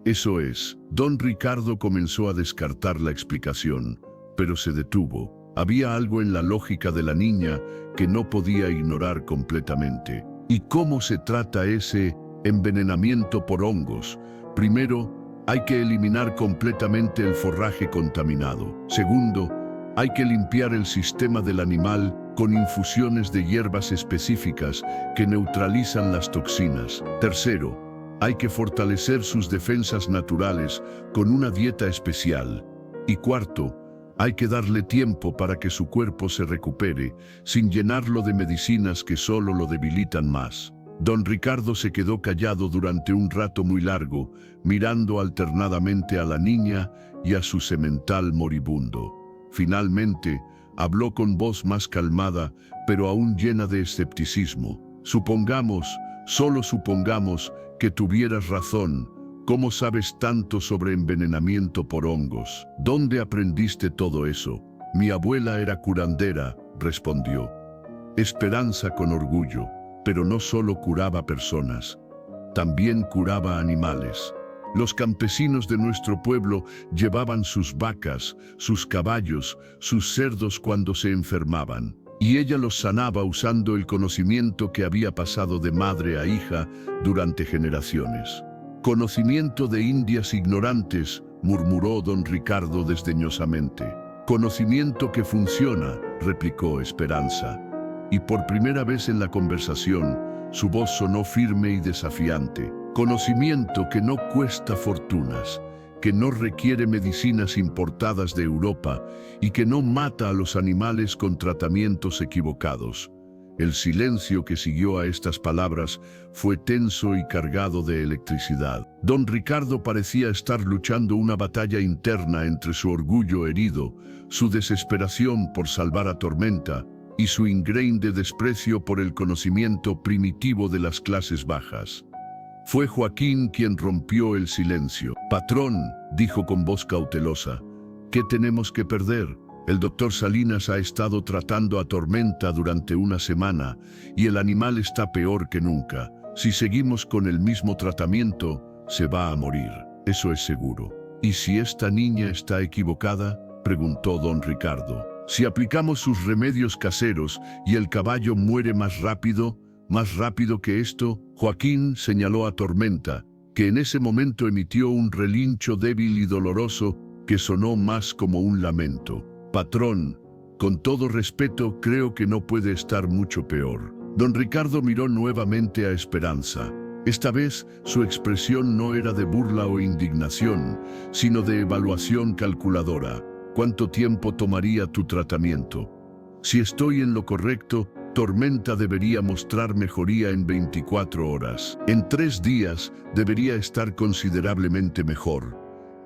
Speaker 1: Eso es. Don Ricardo comenzó a descartar la explicación, pero se detuvo. Había algo en la lógica de la niña que no podía ignorar completamente. ¿Y cómo se trata ese envenenamiento por hongos? Primero, hay que eliminar completamente el forraje contaminado. Segundo, hay que limpiar el sistema del animal con infusiones de hierbas específicas que neutralizan las toxinas. Tercero, hay que fortalecer sus defensas naturales con una dieta especial. Y cuarto, hay que darle tiempo para que su cuerpo se recupere, sin llenarlo de medicinas que solo lo debilitan más. Don Ricardo se quedó callado durante un rato muy largo, mirando alternadamente a la niña y a su semental moribundo. Finalmente, habló con voz más calmada, pero aún llena de escepticismo. Supongamos, solo supongamos, que tuvieras razón. ¿Cómo sabes tanto sobre envenenamiento por hongos? ¿Dónde aprendiste todo eso? Mi abuela era curandera, respondió. Esperanza con orgullo, pero no solo curaba personas, también curaba animales. Los campesinos de nuestro pueblo llevaban sus vacas, sus caballos, sus cerdos cuando se enfermaban, y ella los sanaba usando el conocimiento que había pasado de madre a hija durante generaciones. Conocimiento de indias ignorantes, murmuró don Ricardo desdeñosamente. Conocimiento que funciona, replicó Esperanza. Y por primera vez en la conversación, su voz sonó firme y desafiante. Conocimiento que no cuesta fortunas, que no requiere medicinas importadas de Europa y que no mata a los animales con tratamientos equivocados. El silencio que siguió a estas palabras fue tenso y cargado de electricidad. Don Ricardo parecía estar luchando una batalla interna entre su orgullo herido, su desesperación por salvar a Tormenta y su ingrain de desprecio por el conocimiento primitivo de las clases bajas. Fue Joaquín quien rompió el silencio. «Patrón», dijo con voz cautelosa, «¿qué tenemos que perder? El doctor Salinas ha estado tratando a Tormenta durante una semana y el animal está peor que nunca. Si seguimos con el mismo tratamiento, se va a morir, eso es seguro». «¿Y si esta niña está equivocada?», preguntó don Ricardo. «Si aplicamos sus remedios caseros y el caballo muere más rápido que esto», Joaquín señaló a Tormenta, que en ese momento emitió un relincho débil y doloroso que sonó más como un lamento. «Patrón, Con todo respeto, creo que no puede estar mucho peor. Don Ricardo miró nuevamente a Esperanza. Esta vez, su expresión no era de burla o indignación, sino de evaluación calculadora. ¿Cuánto tiempo tomaría tu tratamiento? Si estoy en lo correcto, Tormenta debería mostrar mejoría en 24 horas. En 3 días, debería estar considerablemente mejor.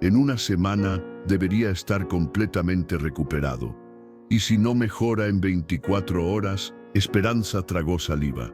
Speaker 1: En una semana, debería estar completamente recuperado. Y si no mejora en 24 horas, Esperanza tragó saliva.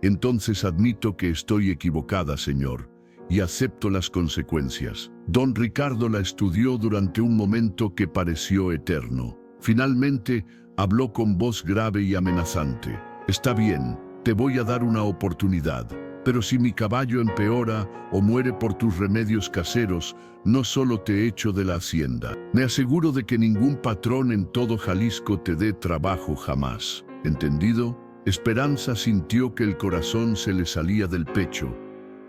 Speaker 1: Entonces admito que estoy equivocada, señor, y acepto las consecuencias. Don Ricardo la estudió durante un momento que pareció eterno. Finalmente, habló con voz grave y amenazante. Está bien, te voy a dar una oportunidad, pero si mi caballo empeora o muere por tus remedios caseros, no solo te echo de la hacienda. Me aseguro de que ningún patrón en todo Jalisco te dé trabajo jamás. ¿Entendido? Esperanza sintió que el corazón se le salía del pecho,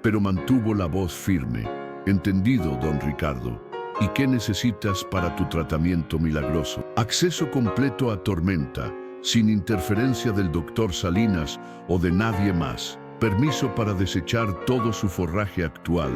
Speaker 1: pero mantuvo la voz firme. Entendido, don Ricardo. ¿Y qué necesitas para tu tratamiento milagroso? Acceso completo a Tormenta, sin interferencia del doctor Salinas o de nadie más. Permiso para desechar todo su forraje actual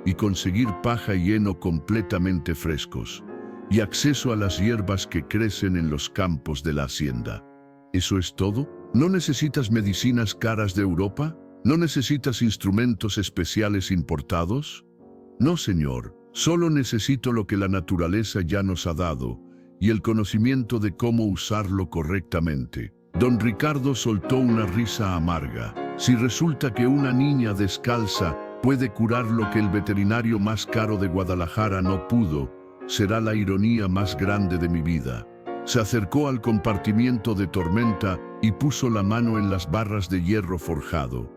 Speaker 1: y conseguir paja y heno completamente frescos. Y acceso a las hierbas que crecen en los campos de la hacienda. ¿Eso es todo? ¿No necesitas medicinas caras de Europa? ¿No necesitas instrumentos especiales importados? No, señor. Solo necesito lo que la naturaleza ya nos ha dado y el conocimiento de cómo usarlo correctamente. Don Ricardo soltó una risa amarga. Si resulta que una niña descalza puede curar lo que el veterinario más caro de Guadalajara no pudo, será la ironía más grande de mi vida. Se acercó al compartimiento de Tormenta y puso la mano en las barras de hierro forjado.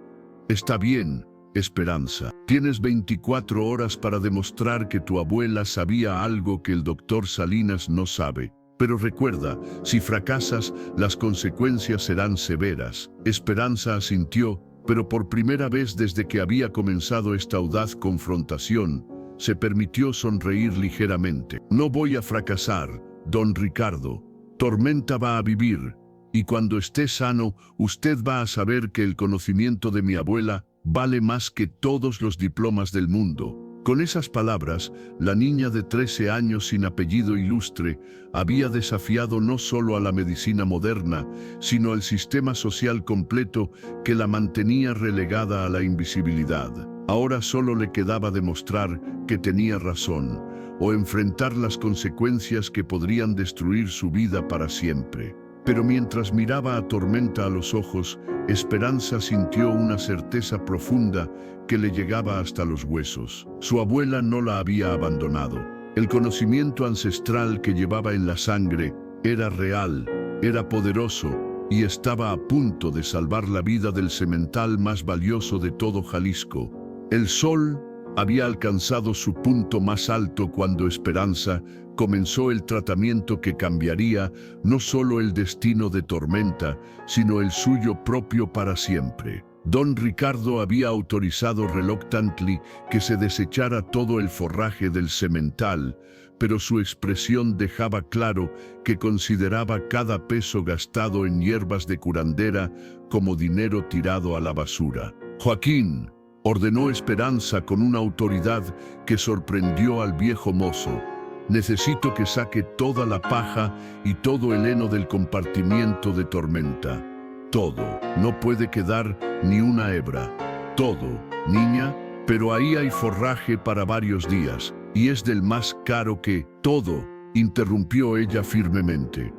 Speaker 1: Está bien, Esperanza. Tienes 24 horas para demostrar que tu abuela sabía algo que el doctor Salinas no sabe. Pero recuerda, si fracasas, las consecuencias serán severas. Esperanza asintió, pero por primera vez desde que había comenzado esta audaz confrontación, se permitió sonreír ligeramente. No voy a fracasar, don Ricardo. Tormenta va a vivir, y cuando esté sano, usted va a saber que el conocimiento de mi abuela vale más que todos los diplomas del mundo. Con esas palabras, la niña de 13 años sin apellido ilustre había desafiado no solo a la medicina moderna, sino al sistema social completo que la mantenía relegada a la invisibilidad. Ahora solo le quedaba demostrar que tenía razón, o enfrentar las consecuencias que podrían destruir su vida para siempre. Pero mientras miraba a Tormenta a los ojos, Esperanza sintió una certeza profunda que le llegaba hasta los huesos. Su abuela no la había abandonado. El conocimiento ancestral que llevaba en la sangre era real, era poderoso y estaba a punto de salvar la vida del semental más valioso de todo Jalisco. El sol había alcanzado su punto más alto cuando Esperanza comenzó el tratamiento que cambiaría no solo el destino de Tormenta, sino el suyo propio para siempre. Don Ricardo había autorizado reluctantly que se desechara todo el forraje del semental, pero su expresión dejaba claro que consideraba cada peso gastado en hierbas de curandera como dinero tirado a la basura. Joaquín, ordenó Esperanza con una autoridad que sorprendió al viejo mozo. Necesito que saque toda la paja y todo el heno del compartimiento de Tormenta. Todo. No puede quedar ni una hebra. Todo, niña, pero ahí hay forraje para varios días, y es del más caro que... Todo, interrumpió ella firmemente.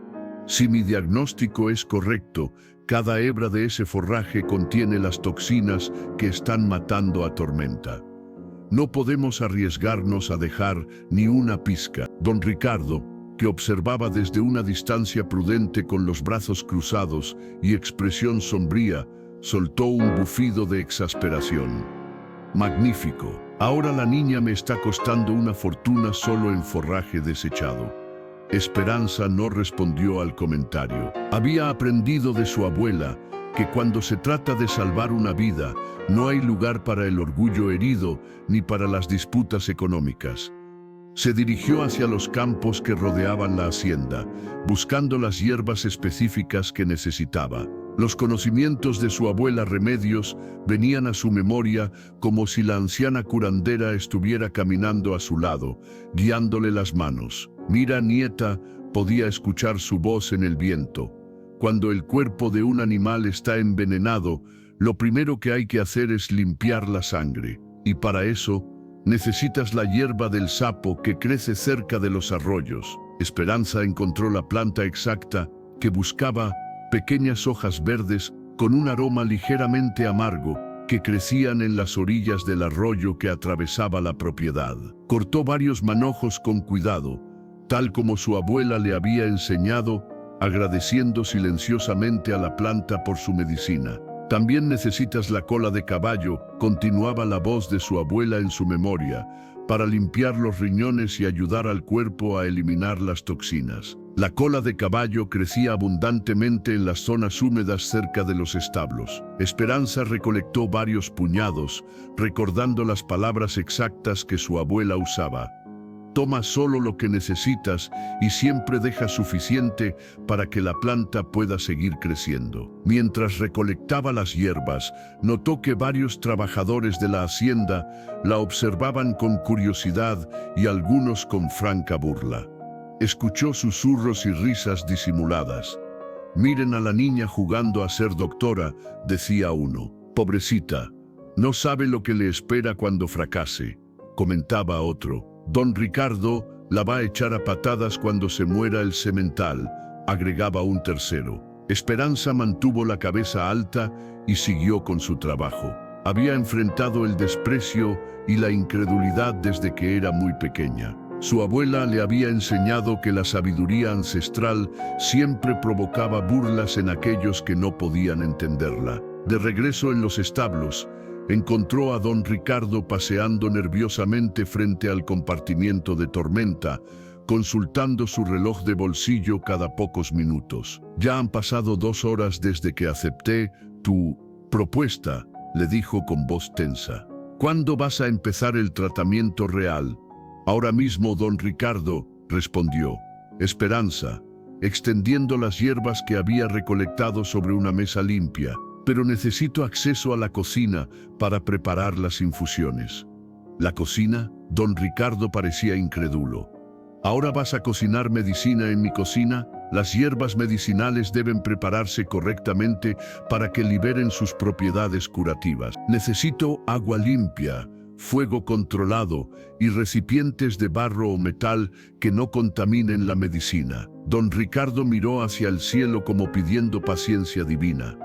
Speaker 1: Si mi diagnóstico es correcto, cada hebra de ese forraje contiene las toxinas que están matando a Tormenta. No podemos arriesgarnos a dejar ni una pizca. Don Ricardo, que observaba desde una distancia prudente con los brazos cruzados y expresión sombría, soltó un bufido de exasperación. Magnífico. Ahora la niña me está costando una fortuna solo en forraje desechado. Esperanza no respondió al comentario. Había aprendido de su abuela que cuando se trata de salvar una vida, no hay lugar para el orgullo herido ni para las disputas económicas. Se dirigió hacia los campos que rodeaban la hacienda, buscando las hierbas específicas que necesitaba. Los conocimientos de su abuela Remedios venían a su memoria como si la anciana curandera estuviera caminando a su lado, guiándole las manos. Mira, nieta, podía escuchar su voz en el viento. Cuando el cuerpo de un animal está envenenado, lo primero que hay que hacer es limpiar la sangre. Y para eso, necesitas la hierba del sapo que crece cerca de los arroyos. Esperanza encontró la planta exacta que buscaba, pequeñas hojas verdes con un aroma ligeramente amargo que crecían en las orillas del arroyo que atravesaba la propiedad. Cortó varios manojos con cuidado, tal como su abuela le había enseñado, agradeciendo silenciosamente a la planta por su medicina. También necesitas la cola de caballo, continuaba la voz de su abuela en su memoria, para limpiar los riñones y ayudar al cuerpo a eliminar las toxinas. La cola de caballo crecía abundantemente en las zonas húmedas cerca de los establos. Esperanza recolectó varios puñados, recordando las palabras exactas que su abuela usaba. Toma solo lo que necesitas y siempre deja suficiente para que la planta pueda seguir creciendo. Mientras recolectaba las hierbas, notó que varios trabajadores de la hacienda la observaban con curiosidad y algunos con franca burla. Escuchó susurros y risas disimuladas. «Miren a la niña jugando a ser doctora», decía uno. «Pobrecita, no sabe lo que le espera cuando fracase», comentaba otro. «Don Ricardo la va a echar a patadas cuando se muera el semental», agregaba un tercero. Esperanza mantuvo la cabeza alta y siguió con su trabajo. Había enfrentado el desprecio y la incredulidad desde que era muy pequeña. Su abuela le había enseñado que la sabiduría ancestral siempre provocaba burlas en aquellos que no podían entenderla. De regreso en los establos, encontró a don Ricardo paseando nerviosamente frente al compartimiento de Tormenta, consultando su reloj de bolsillo cada pocos minutos. «Ya han pasado 2 horas desde que acepté tu propuesta», le dijo con voz tensa. «¿Cuándo vas a empezar el tratamiento real?» «Ahora mismo, don Ricardo», respondió Esperanza, extendiendo las hierbas que había recolectado sobre una mesa limpia. «Pero necesito acceso a la cocina para preparar las infusiones». «¿La cocina?» Don Ricardo parecía incrédulo. «¿Ahora vas a cocinar medicina en mi cocina? Las hierbas medicinales deben prepararse correctamente para que liberen sus propiedades curativas. Necesito agua limpia, fuego controlado y recipientes de barro o metal que no contaminen la medicina». Don Ricardo miró hacia el cielo como pidiendo paciencia divina.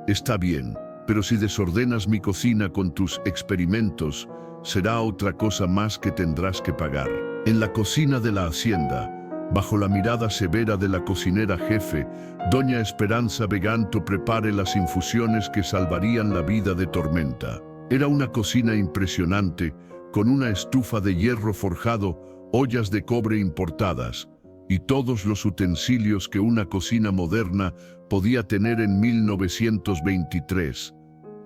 Speaker 1: «Está bien, pero si desordenas mi cocina con tus experimentos, será otra cosa más que tendrás que pagar». En la cocina de la hacienda, bajo la mirada severa de la cocinera jefe, doña Esperanza Veganto prepare las infusiones que salvarían la vida de Tormenta. Era una cocina impresionante, con una estufa de hierro forjado, ollas de cobre importadas, y todos los utensilios que una cocina moderna podía tener en 1923.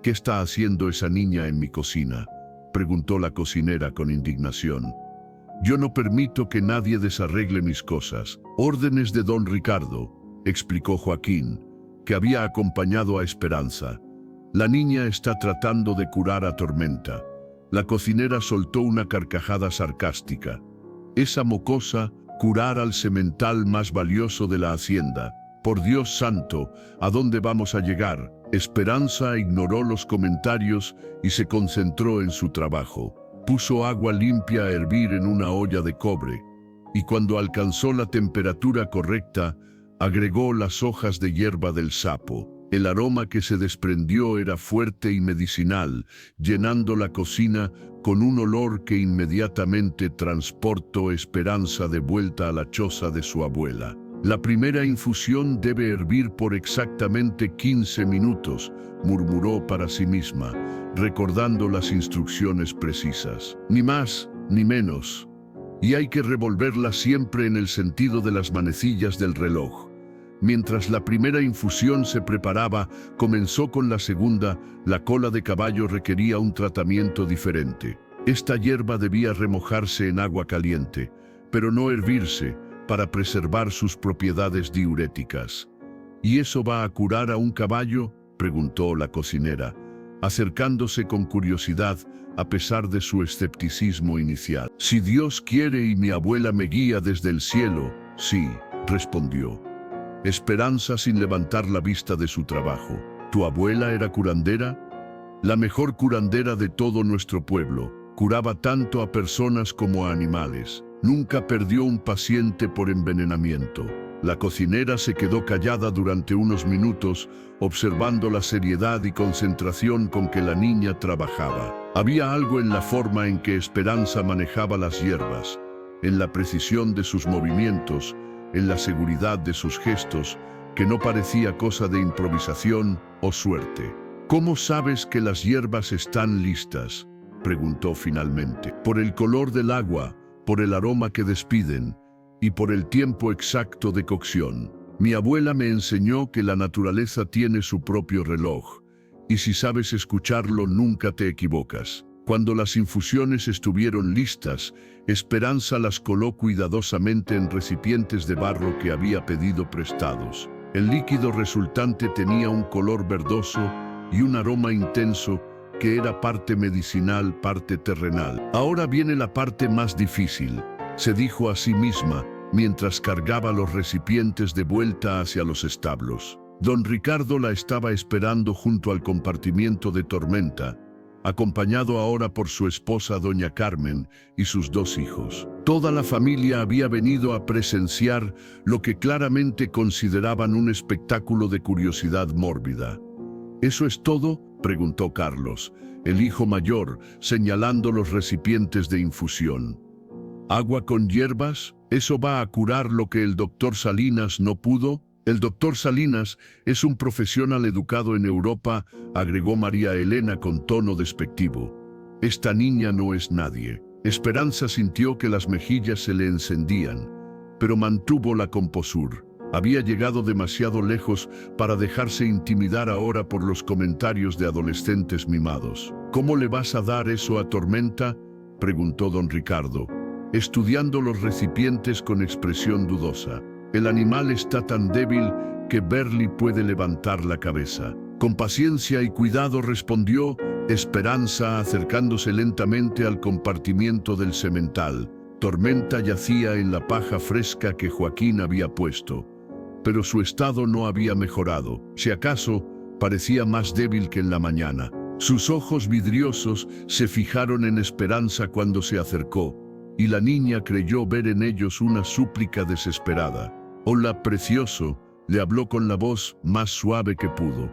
Speaker 1: «¿Qué está haciendo esa niña en mi cocina?», preguntó la cocinera con indignación. «Yo no permito que nadie desarregle mis cosas». «Órdenes de don Ricardo», explicó Joaquín, que había acompañado a Esperanza. «La niña está tratando de curar a Tormenta». La cocinera soltó una carcajada sarcástica. «Esa mocosa, curar al semental más valioso de la hacienda. Por Dios santo, ¿a dónde vamos a llegar?». Esperanza ignoró los comentarios y se concentró en su trabajo. Puso agua limpia a hervir en una olla de cobre, y cuando alcanzó la temperatura correcta, agregó las hojas de hierba del sapo. El aroma que se desprendió era fuerte y medicinal, llenando la cocina con un olor que inmediatamente transportó Esperanza de vuelta a la choza de su abuela. «La primera infusión debe hervir por exactamente 15 minutos», murmuró para sí misma, recordando las instrucciones precisas. «Ni más, ni menos. Y hay que revolverla siempre en el sentido de las manecillas del reloj». Mientras la primera infusión se preparaba, comenzó con la segunda. La cola de caballo requería un tratamiento diferente. Esta hierba debía remojarse en agua caliente, pero no hervirse, para preservar sus propiedades diuréticas. ¿Y eso va a curar a un caballo?, preguntó la cocinera, acercándose con curiosidad a pesar de su escepticismo inicial. Si Dios quiere y mi abuela me guía desde el cielo, sí, respondió Esperanza sin levantar la vista de su trabajo. ¿Tu abuela era curandera? La mejor curandera de todo nuestro pueblo. Curaba tanto a personas como a animales. Nunca perdió un paciente por envenenamiento. La cocinera se quedó callada durante unos minutos, observando la seriedad y concentración con que la niña trabajaba. Había algo en la forma en que Esperanza manejaba las hierbas, en la precisión de sus movimientos, en la seguridad de sus gestos, que no parecía cosa de improvisación o suerte. ¿Cómo sabes que las hierbas están listas?, preguntó finalmente. Por el color del agua, por el aroma que despiden y por el tiempo exacto de cocción. Mi abuela me enseñó que la naturaleza tiene su propio reloj, y si sabes escucharlo nunca te equivocas. Cuando las infusiones estuvieron listas, Esperanza las coló cuidadosamente en recipientes de barro que había pedido prestados. El líquido resultante tenía un color verdoso y un aroma intenso que era parte medicinal, parte terrenal. Ahora viene la parte más difícil, se dijo a sí misma, mientras cargaba los recipientes de vuelta hacia los establos. Don Ricardo la estaba esperando junto al compartimiento de Tormenta, acompañado ahora por su esposa doña Carmen y sus 2 hijos. Toda la familia había venido a presenciar lo que claramente consideraban un espectáculo de curiosidad mórbida. ¿Eso es todo?, preguntó Carlos, el hijo mayor, señalando los recipientes de infusión. ¿Agua con hierbas? ¿Eso va a curar lo que el doctor Salinas no pudo? El doctor Salinas es un profesional educado en Europa, agregó María Elena con tono despectivo. Esta niña no es nadie. Esperanza sintió que las mejillas se le encendían, pero mantuvo la composura. Había llegado demasiado lejos para dejarse intimidar ahora por los comentarios de adolescentes mimados. ¿Cómo le vas a dar eso a Tormenta?, preguntó don Ricardo, estudiando los recipientes con expresión dudosa. El animal está tan débil que Berly puede levantar la cabeza. Con paciencia y cuidado respondió Esperanza, acercándose lentamente al compartimiento del semental. Tormenta yacía en la paja fresca que Joaquín había puesto, pero su estado no había mejorado. Si acaso, parecía más débil que en la mañana. Sus ojos vidriosos se fijaron en Esperanza cuando se acercó, y la niña creyó ver en ellos una súplica desesperada. «Hola, precioso», le habló con la voz más suave que pudo.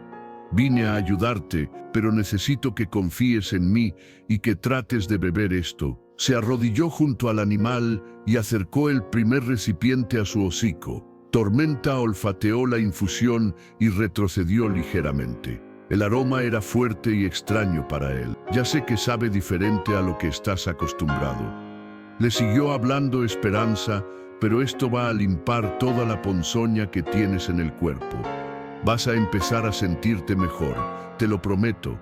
Speaker 1: «Vine a ayudarte, pero necesito que confíes en mí y que trates de beber esto». Se arrodilló junto al animal y acercó el primer recipiente a su hocico. Tormenta olfateó la infusión y retrocedió ligeramente. El aroma era fuerte y extraño para él. «Ya sé que sabe diferente a lo que estás acostumbrado». Le siguió hablando Esperanza, «pero esto va a limpiar toda la ponzoña que tienes en el cuerpo. Vas a empezar a sentirte mejor, te lo prometo».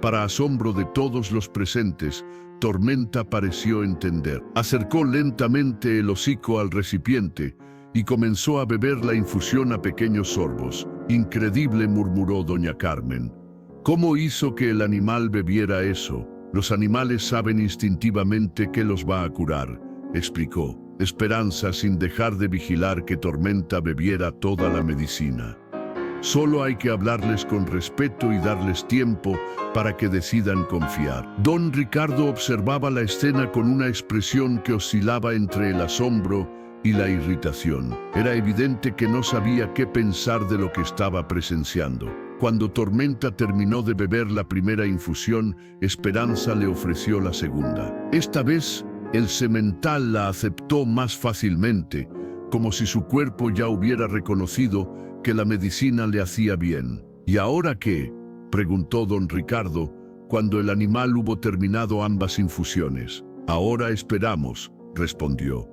Speaker 1: Para asombro de todos los presentes, Tormenta pareció entender. Acercó lentamente el hocico al recipiente y comenzó a beber la infusión a pequeños sorbos. «Increíble», murmuró doña Carmen. «¿Cómo hizo que el animal bebiera eso?» «Los animales saben instintivamente que los va a curar», explicó Esperanza sin dejar de vigilar que Tormenta bebiera toda la medicina. «Solo hay que hablarles con respeto y darles tiempo para que decidan confiar». Don Ricardo observaba la escena con una expresión que oscilaba entre el asombro y la irritación. Era evidente que no sabía qué pensar de lo que estaba presenciando. Cuando Tormenta terminó de beber la primera infusión, Esperanza le ofreció la segunda. Esta vez, el semental la aceptó más fácilmente, como si su cuerpo ya hubiera reconocido que la medicina le hacía bien. «¿Y ahora qué?», preguntó don Ricardo, cuando el animal hubo terminado ambas infusiones. «Ahora esperamos», respondió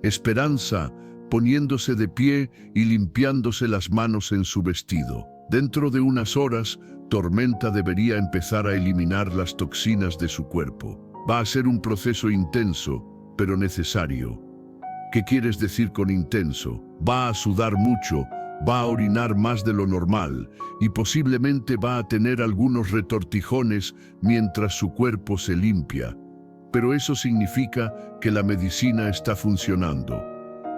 Speaker 1: Esperanza, poniéndose de pie y limpiándose las manos en su vestido. Dentro de unas horas, Tormenta debería empezar a eliminar las toxinas de su cuerpo. Va a ser un proceso intenso, pero necesario. ¿Qué quieres decir con intenso? Va a sudar mucho, va a orinar más de lo normal y posiblemente va a tener algunos retortijones mientras su cuerpo se limpia. Pero eso significa que la medicina está funcionando.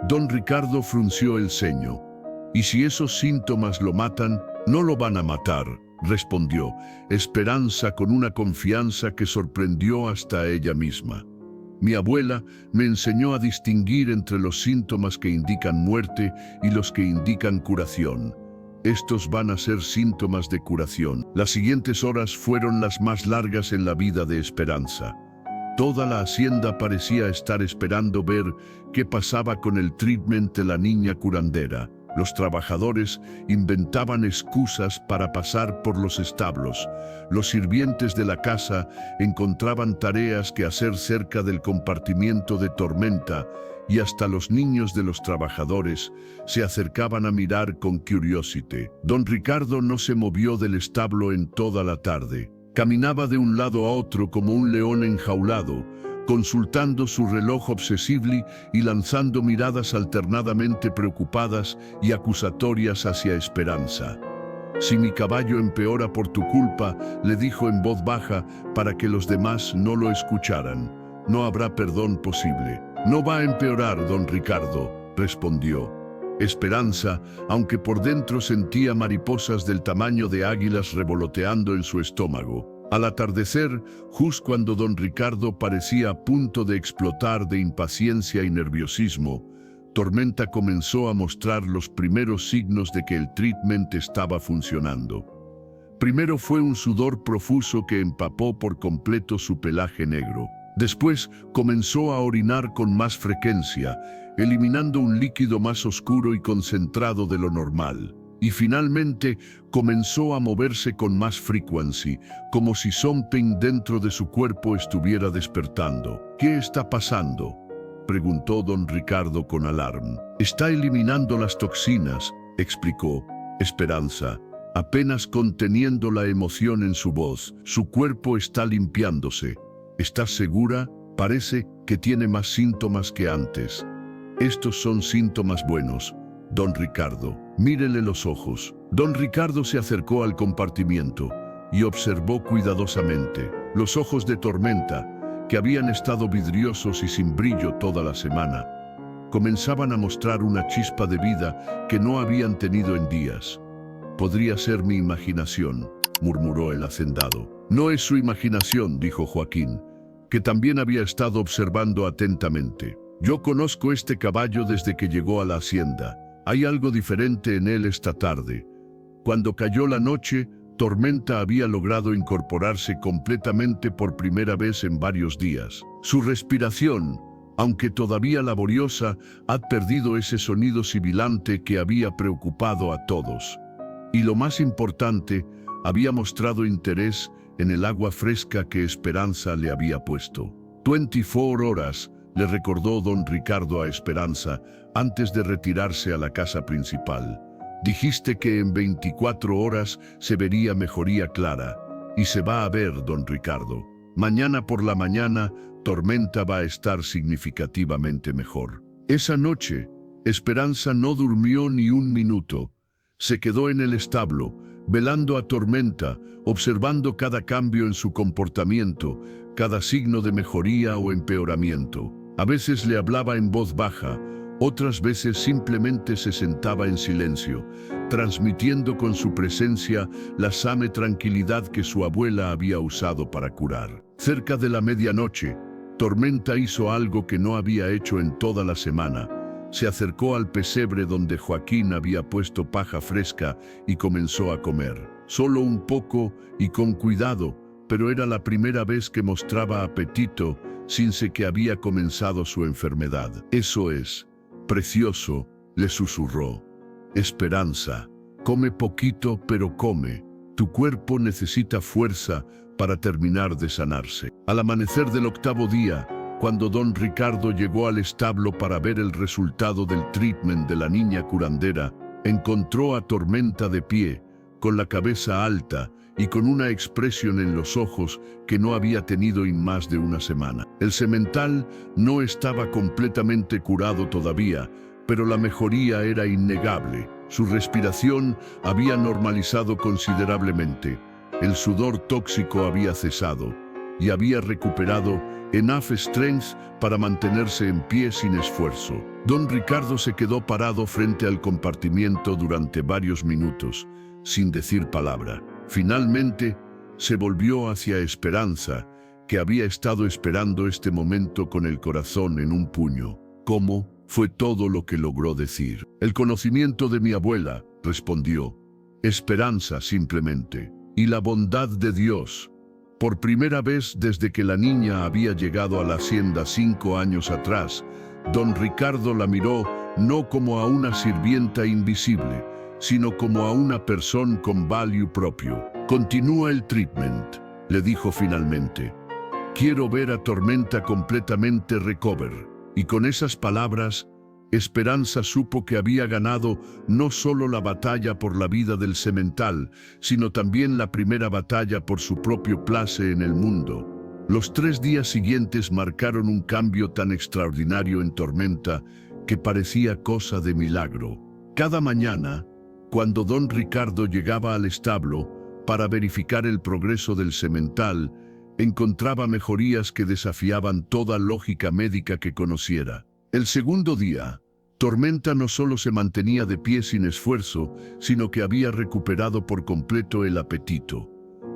Speaker 1: Don Ricardo frunció el ceño. ¿Y si esos síntomas lo matan? No lo van a matar, respondió Esperanza con una confianza que sorprendió hasta a ella misma. Mi abuela me enseñó a distinguir entre los síntomas que indican muerte y los que indican curación. Estos van a ser síntomas de curación. Las siguientes horas fueron las más largas en la vida de Esperanza. Toda la hacienda parecía estar esperando ver qué pasaba con el treatment de la niña curandera. Los trabajadores inventaban excusas para pasar por los establos. Los sirvientes de la casa encontraban tareas que hacer cerca del compartimiento de Tormenta y hasta los niños de los trabajadores se acercaban a mirar con curiosity. Don Ricardo no se movió del establo en toda la tarde. Caminaba de un lado a otro como un león enjaulado, consultando su reloj obsesible y lanzando miradas alternadamente preocupadas y acusatorias hacia Esperanza. Si mi caballo empeora por tu culpa, le dijo en voz baja para que los demás no lo escucharan, no habrá perdón posible. No va a empeorar, don Ricardo, respondió. Esperanza, aunque por dentro sentía mariposas del tamaño de águilas revoloteando en su estómago. Al atardecer, justo cuando don Ricardo parecía a punto de explotar de impaciencia y nerviosismo, Tormenta comenzó a mostrar los primeros signos de que el treatment estaba funcionando. Primero fue un sudor profuso que empapó por completo su pelaje negro. Después comenzó a orinar con más frecuencia, eliminando un líquido más oscuro y concentrado de lo normal. Y finalmente comenzó a moverse con más frecuencia, como si something dentro de su cuerpo estuviera despertando. ¿Qué está pasando?, preguntó don Ricardo con alarma. Está eliminando las toxinas, explicó Esperanza, apenas conteniendo la emoción en su voz. Su cuerpo está limpiándose. ¿Estás segura? Parece que tiene más síntomas que antes. Estos son síntomas buenos, don Ricardo. Mírele los ojos. Don Ricardo se acercó al compartimiento y observó cuidadosamente los ojos de Tormenta, que habían estado vidriosos y sin brillo toda la semana. Comenzaban a mostrar una chispa de vida que no habían tenido en días. Podría ser mi imaginación, murmuró el hacendado. No es su imaginación, dijo Joaquín, que también había estado observando atentamente. Yo conozco este caballo desde que llegó a la hacienda. Hay algo diferente en él esta tarde. Cuando cayó la noche, Tormenta había logrado incorporarse completamente por primera vez en varios días. Su respiración, aunque todavía laboriosa, ha perdido ese sonido sibilante que había preocupado a todos. Y lo más importante, había mostrado interés en el agua fresca que Esperanza le había puesto. 24 horas, le recordó don Ricardo a Esperanza antes de retirarse a la casa principal. Dijiste que en 24 horas se vería mejoría clara, y se va a ver, don Ricardo. Mañana por la mañana, Tormenta va a estar significativamente mejor. Esa noche, Esperanza no durmió ni un minuto. Se quedó en el establo, velando a Tormenta, observando cada cambio en su comportamiento, cada signo de mejoría o empeoramiento. A veces le hablaba en voz baja, otras veces simplemente se sentaba en silencio, transmitiendo con su presencia la sana tranquilidad que su abuela había usado para curar. Cerca de la medianoche, Tormenta hizo algo que no había hecho en toda la semana. Se acercó al pesebre donde Joaquín había puesto paja fresca y comenzó a comer. Solo un poco y con cuidado, pero era la primera vez que mostraba apetito sin que había comenzado su enfermedad. Eso es precioso, le susurró. Esperanza, come poquito pero come. Tu cuerpo necesita fuerza para terminar de sanarse. Al amanecer del 8º día, cuando don Ricardo llegó al establo para ver el resultado del treatment de la niña curandera, encontró a Tormenta de pie, con la cabeza alta y con una expresión en los ojos que no había tenido en más de una semana. El semental no estaba completamente curado todavía, pero la mejoría era innegable. Su respiración había normalizado considerablemente, el sudor tóxico había cesado y había recuperado enough strength para mantenerse en pie sin esfuerzo. Don Ricardo se quedó parado frente al compartimiento durante varios minutos, sin decir palabra. Finalmente, se volvió hacia Esperanza, que había estado esperando este momento con el corazón en un puño. ¿Cómo? Fue todo lo que logró decir. El conocimiento de mi abuela, respondió. Esperanza, simplemente. Y la bondad de Dios. Por primera vez desde que la niña había llegado a la hacienda 5 años atrás, don Ricardo la miró no como a una sirvienta invisible, sino como a una persona con value propio. Continúa el treatment, le dijo finalmente. Quiero ver a Tormenta completamente recover. Y con esas palabras, Esperanza supo que había ganado no solo la batalla por la vida del semental, sino también la primera batalla por su propio place en el mundo. Los 3 días siguientes marcaron un cambio tan extraordinario en Tormenta que parecía cosa de milagro. Cada mañana, cuando don Ricardo llegaba al establo para verificar el progreso del semental, encontraba mejorías que desafiaban toda lógica médica que conociera. El segundo día, Tormenta no solo se mantenía de pie sin esfuerzo, sino que había recuperado por completo el apetito.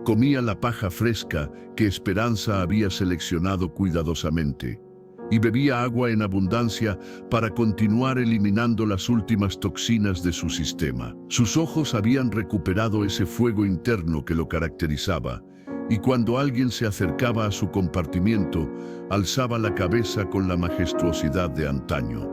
Speaker 1: Comía la paja fresca que Esperanza había seleccionado cuidadosamente y bebía agua en abundancia para continuar eliminando las últimas toxinas de su sistema. Sus ojos habían recuperado ese fuego interno que lo caracterizaba, y cuando alguien se acercaba a su compartimiento, alzaba la cabeza con la majestuosidad de antaño.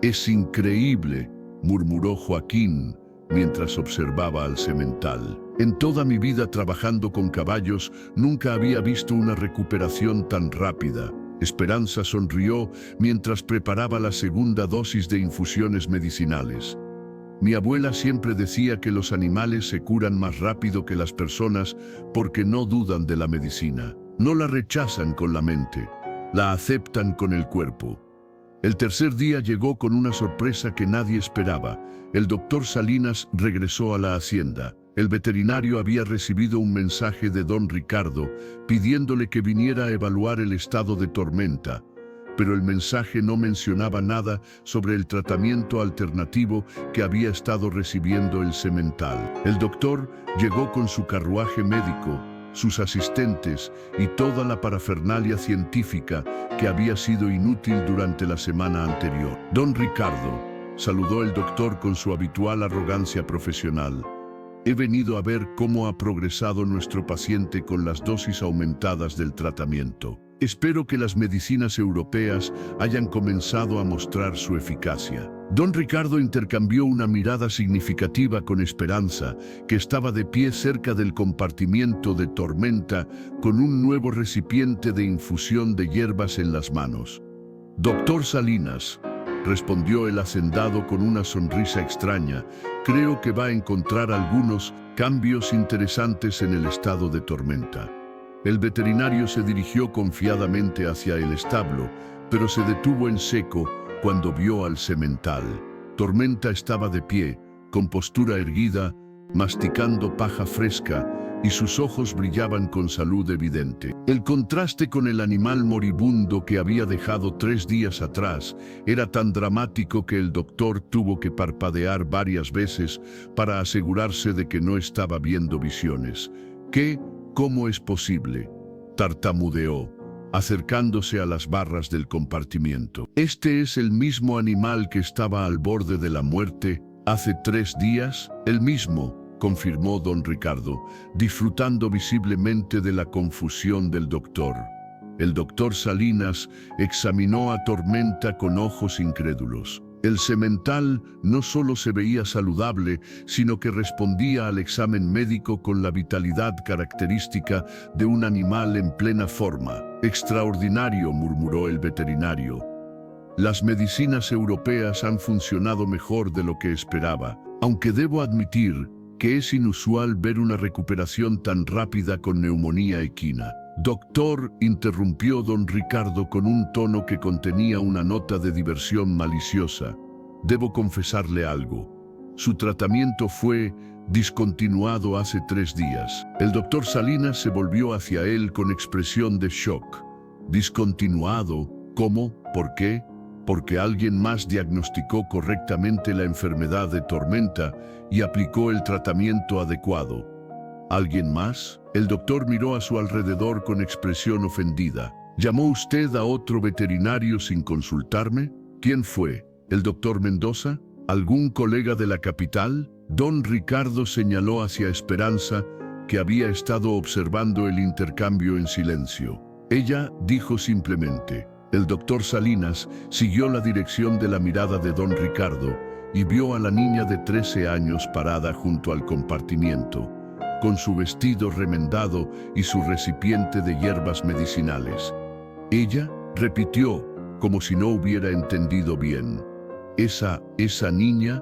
Speaker 1: «Es increíble», murmuró Joaquín mientras observaba al semental. «En toda mi vida trabajando con caballos, nunca había visto una recuperación tan rápida». Esperanza sonrió mientras preparaba la segunda dosis de infusiones medicinales. Mi abuela siempre decía que los animales se curan más rápido que las personas porque no dudan de la medicina. No la rechazan con la mente, la aceptan con el cuerpo. El tercer día llegó con una sorpresa que nadie esperaba. El doctor Salinas regresó a la hacienda. El veterinario había recibido un mensaje de don Ricardo pidiéndole que viniera a evaluar el estado de Tormenta, pero el mensaje no mencionaba nada sobre el tratamiento alternativo que había estado recibiendo el semental. El doctor llegó con su carruaje médico, sus asistentes y toda la parafernalia científica que había sido inútil durante la semana anterior. Don Ricardo, saludó el doctor con su habitual arrogancia profesional. He venido a ver cómo ha progresado nuestro paciente con las dosis aumentadas del tratamiento. Espero que las medicinas europeas hayan comenzado a mostrar su eficacia. Don Ricardo intercambió una mirada significativa con Esperanza, que estaba de pie cerca del compartimiento de Tormenta con un nuevo recipiente de infusión de hierbas en las manos. «Doctor Salinas», respondió el hacendado con una sonrisa extraña, «creo que va a encontrar algunos cambios interesantes en el estado de Tormenta». El veterinario se dirigió confiadamente hacia el establo, pero se detuvo en seco cuando vio al semental. Tormenta estaba de pie, con postura erguida, masticando paja fresca, y sus ojos brillaban con salud evidente. El contraste con el animal moribundo que había dejado 3 días atrás era tan dramático que el doctor tuvo que parpadear varias veces para asegurarse de que no estaba viendo visiones. ¿Cómo es posible?, tartamudeó, acercándose a las barras del compartimiento. «¿Este es el mismo animal que estaba al borde de la muerte hace 3 días? El mismo», confirmó don Ricardo, disfrutando visiblemente de la confusión del doctor. El doctor Salinas examinó a Tormenta con ojos incrédulos. El semental no solo se veía saludable, sino que respondía al examen médico con la vitalidad característica de un animal en plena forma. «Extraordinario», murmuró el veterinario. «Las medicinas europeas han funcionado mejor de lo que esperaba, aunque debo admitir que es inusual ver una recuperación tan rápida con neumonía equina. Doctor, interrumpió don Ricardo con un tono que contenía una nota de diversión maliciosa. Debo confesarle algo. Su tratamiento fue discontinuado hace 3 días. El doctor Salinas se volvió hacia él con expresión de shock. ¿Discontinuado? ¿Cómo? ¿Por qué? Porque alguien más diagnosticó correctamente la enfermedad de Tormenta y aplicó el tratamiento adecuado. ¿Alguien más? El doctor miró a su alrededor con expresión ofendida. ¿Llamó usted a otro veterinario sin consultarme? ¿Quién fue? ¿El doctor Mendoza? ¿Algún colega de la capital? Don Ricardo señaló hacia Esperanza, que había estado observando el intercambio en silencio. Ella dijo simplemente. El doctor Salinas siguió la dirección de la mirada de don Ricardo y vio a la niña de 13 años parada junto al compartimiento, con su vestido remendado y su recipiente de hierbas medicinales. Ella repitió, como si no hubiera entendido bien. Esa niña,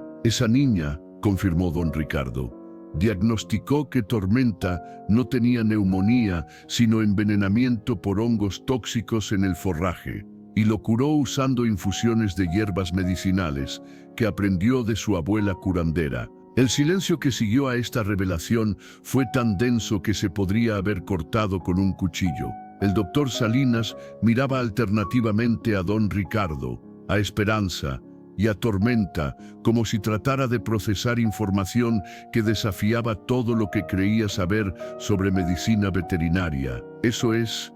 Speaker 1: confirmó don Ricardo. Diagnosticó que Tormenta no tenía neumonía, sino envenenamiento por hongos tóxicos en el forraje, y lo curó usando infusiones de hierbas medicinales que aprendió de su abuela curandera. El silencio que siguió a esta revelación fue tan denso que se podría haber cortado con un cuchillo. El doctor Salinas miraba alternativamente a don Ricardo, a Esperanza y a Tormenta, como si tratara de procesar información que desafiaba todo lo que creía saber sobre medicina veterinaria. Eso es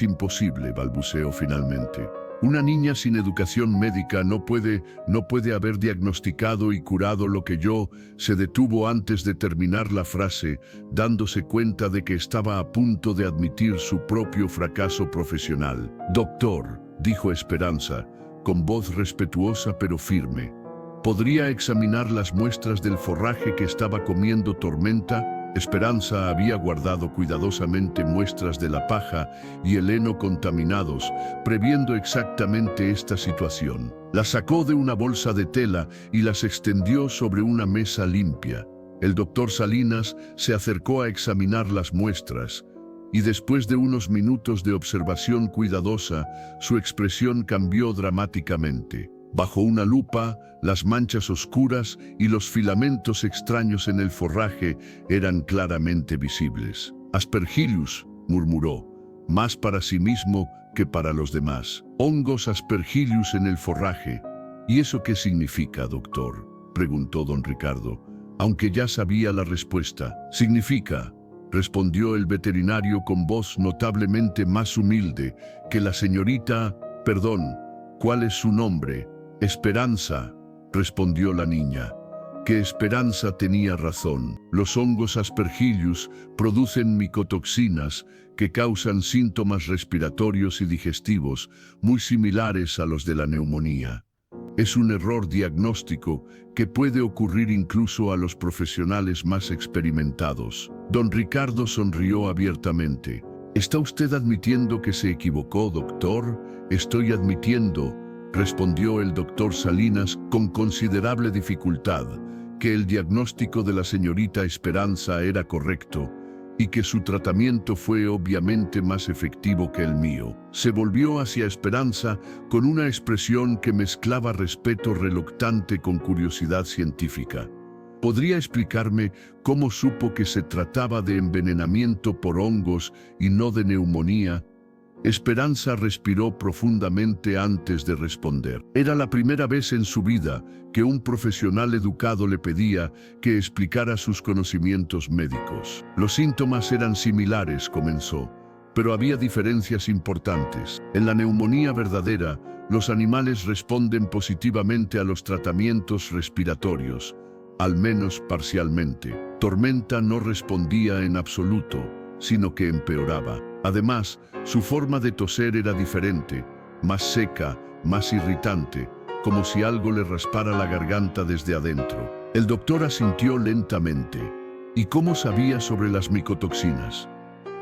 Speaker 1: imposible, balbuceó finalmente. Una niña sin educación médica no puede haber diagnosticado y curado lo que yo. Se detuvo antes de terminar la frase, dándose cuenta de que estaba a punto de admitir su propio fracaso profesional. Doctor, dijo Esperanza, con voz respetuosa pero firme. ¿Podría examinar las muestras del forraje que estaba comiendo Tormenta? Esperanza había guardado cuidadosamente muestras de la paja y el heno contaminados, previendo exactamente esta situación. Las sacó de una bolsa de tela y las extendió sobre una mesa limpia. El doctor Salinas se acercó a examinar las muestras, y después de unos minutos de observación cuidadosa, su expresión cambió dramáticamente. Bajo una lupa, las manchas oscuras y los filamentos extraños en el forraje eran claramente visibles. Aspergillus, murmuró, más para sí mismo que para los demás. Hongos Aspergillus en el forraje. ¿Y eso qué significa, doctor?, preguntó don Ricardo, aunque ya sabía la respuesta. Significa, respondió el veterinario con voz notablemente más humilde que la señorita. Perdón, ¿cuál es su nombre? Esperanza, respondió la niña. Que Esperanza tenía razón. Los hongos Aspergillus producen micotoxinas que causan síntomas respiratorios y digestivos muy similares a los de la neumonía. Es un error diagnóstico que puede ocurrir incluso a los profesionales más experimentados. Don Ricardo sonrió abiertamente. ¿Está usted admitiendo que se equivocó, doctor? Estoy admitiendo, respondió el doctor Salinas con considerable dificultad, que el diagnóstico de la señorita Esperanza era correcto y que su tratamiento fue obviamente más efectivo que el mío. Se volvió hacia Esperanza con una expresión que mezclaba respeto reluctante con curiosidad científica. ¿Podría explicarme cómo supo que se trataba de envenenamiento por hongos y no de neumonía? Esperanza respiró profundamente antes de responder. Era la primera vez en su vida que un profesional educado le pedía que explicara sus conocimientos médicos. Los síntomas eran similares, comenzó, pero había diferencias importantes. En la neumonía verdadera, los animales responden positivamente a los tratamientos respiratorios, al menos parcialmente. Tormenta no respondía en absoluto, sino que empeoraba. Además, su forma de toser era diferente, más seca, más irritante, como si algo le raspara la garganta desde adentro. El doctor asintió lentamente. ¿Y cómo sabía sobre las micotoxinas?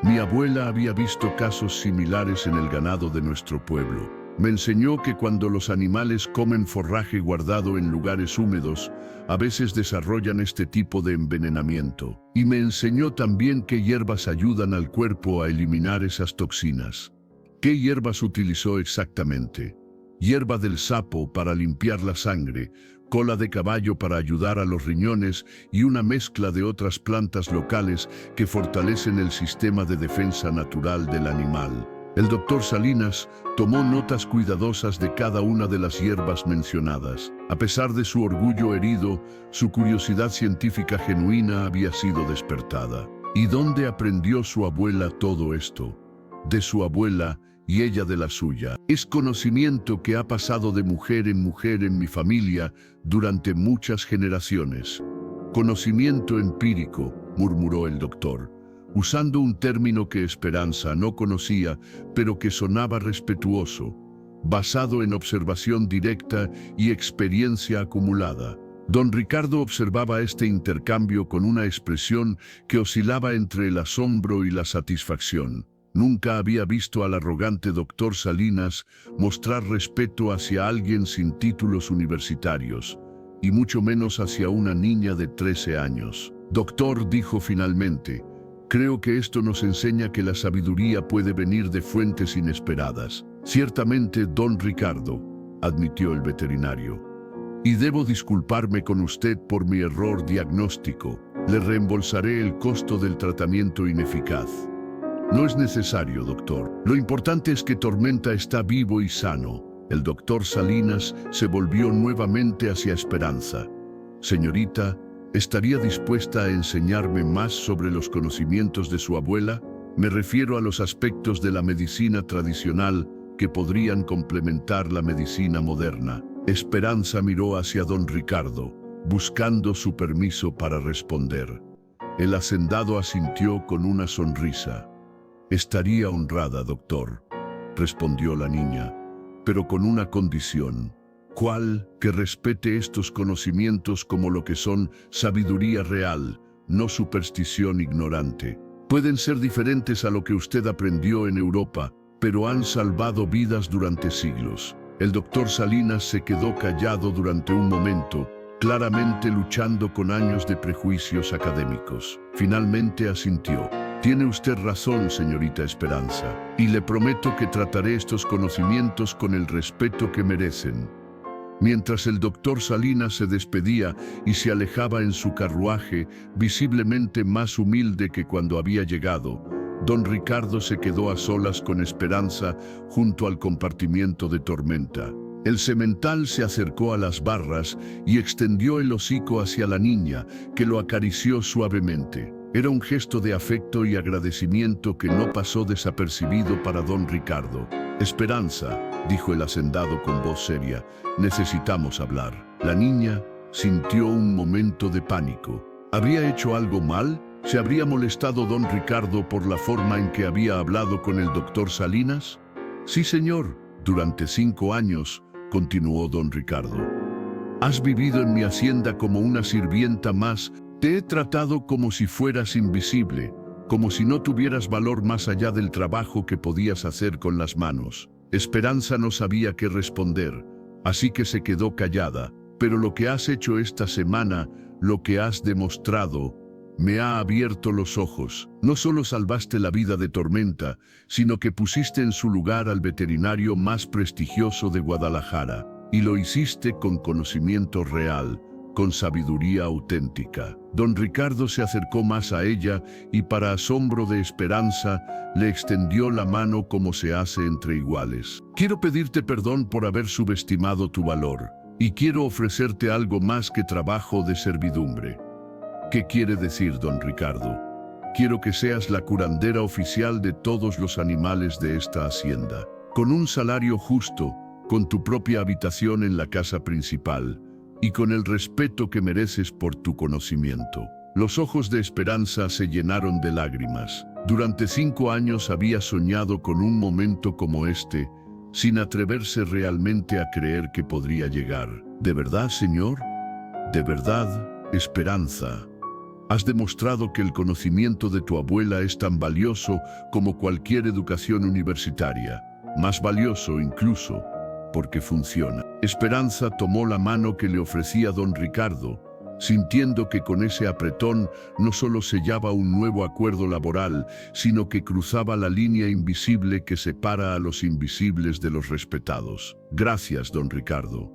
Speaker 1: Mi abuela había visto casos similares en el ganado de nuestro pueblo. Me enseñó que cuando los animales comen forraje guardado en lugares húmedos, a veces desarrollan este tipo de envenenamiento. Y me enseñó también qué hierbas ayudan al cuerpo a eliminar esas toxinas. ¿Qué hierbas utilizó exactamente? Hierba del sapo para limpiar la sangre, cola de caballo para ayudar a los riñones y una mezcla de otras plantas locales que fortalecen el sistema de defensa natural del animal. El doctor Salinas tomó notas cuidadosas de cada una de las hierbas mencionadas. A pesar de su orgullo herido, su curiosidad científica genuina había sido despertada. ¿Y dónde aprendió su abuela todo esto? De su abuela y ella de la suya. Es conocimiento que ha pasado de mujer en mi familia durante muchas generaciones. Conocimiento empírico, murmuró el doctor, usando un término que Esperanza no conocía, pero que sonaba respetuoso, basado en observación directa y experiencia acumulada. Don Ricardo observaba este intercambio con una expresión que oscilaba entre el asombro y la satisfacción. Nunca había visto al arrogante doctor Salinas mostrar respeto hacia alguien sin títulos universitarios, y mucho menos hacia una niña de 13 años. Doctor, dijo finalmente, creo que esto nos enseña que la sabiduría puede venir de fuentes inesperadas. Ciertamente, don Ricardo, admitió el veterinario. Y debo disculparme con usted por mi error diagnóstico. Le reembolsaré el costo del tratamiento ineficaz. No es necesario, doctor. Lo importante es que Tormenta está vivo y sano. El doctor Salinas se volvió nuevamente hacia Esperanza. Señorita, ¿estaría dispuesta a enseñarme más sobre los conocimientos de su abuela? Me refiero a los aspectos de la medicina tradicional que podrían complementar la medicina moderna. Esperanza miró hacia don Ricardo, buscando su permiso para responder. El hacendado asintió con una sonrisa. Estaría honrada, doctor, respondió la niña, pero con una condición. ¿Cuál? Que respete estos conocimientos como lo que son sabiduría real, no superstición ignorante. Pueden ser diferentes a lo que usted aprendió en Europa, pero han salvado vidas durante siglos. El doctor Salinas se quedó callado durante un momento, claramente luchando con años de prejuicios académicos. Finalmente asintió. Tiene usted razón, señorita Esperanza, y le prometo que trataré estos conocimientos con el respeto que merecen. Mientras el doctor Salinas se despedía y se alejaba en su carruaje, visiblemente más humilde que cuando había llegado, don Ricardo se quedó a solas con Esperanza junto al compartimiento de Tormenta. El semental se acercó a las barras y extendió el hocico hacia la niña, que lo acarició suavemente. Era un gesto de afecto y agradecimiento que no pasó desapercibido para don Ricardo. Esperanza, dijo el hacendado con voz seria, necesitamos hablar. La niña sintió un momento de pánico. ¿Habría hecho algo mal? ¿Se habría molestado don Ricardo por la forma en que había hablado con el doctor Salinas? Sí, señor. Durante 5 años, continuó don Ricardo. Has vivido en mi hacienda como una sirvienta más. Te he tratado como si fueras invisible, como si no tuvieras valor más allá del trabajo que podías hacer con las manos. Esperanza no sabía qué responder, así que se quedó callada. Pero lo que has hecho esta semana, lo que has demostrado, me ha abierto los ojos. No solo salvaste la vida de Tormenta, sino que pusiste en su lugar al veterinario más prestigioso de Guadalajara, y lo hiciste con conocimiento real, con sabiduría auténtica. Don Ricardo se acercó más a ella y, para asombro de Esperanza, le extendió la mano como se hace entre iguales. Quiero pedirte perdón por haber subestimado tu valor, y quiero ofrecerte algo más que trabajo de servidumbre. ¿Qué quiere decir, don Ricardo? Quiero que seas la curandera oficial de todos los animales de esta hacienda, con un salario justo, con tu propia habitación en la casa principal, y con el respeto que mereces por tu conocimiento. Los ojos de Esperanza se llenaron de lágrimas. Durante 5 años había soñado con un momento como este, sin atreverse realmente a creer que podría llegar. ¿De verdad, señor? ¿De verdad, Esperanza? Has demostrado que el conocimiento de tu abuela es tan valioso como cualquier educación universitaria. más valioso incluso, porque funciona. Esperanza tomó la mano que le ofrecía don Ricardo, sintiendo que con ese apretón no solo sellaba un nuevo acuerdo laboral, sino que cruzaba la línea invisible que separa a los invisibles de los respetados. Gracias, don Ricardo.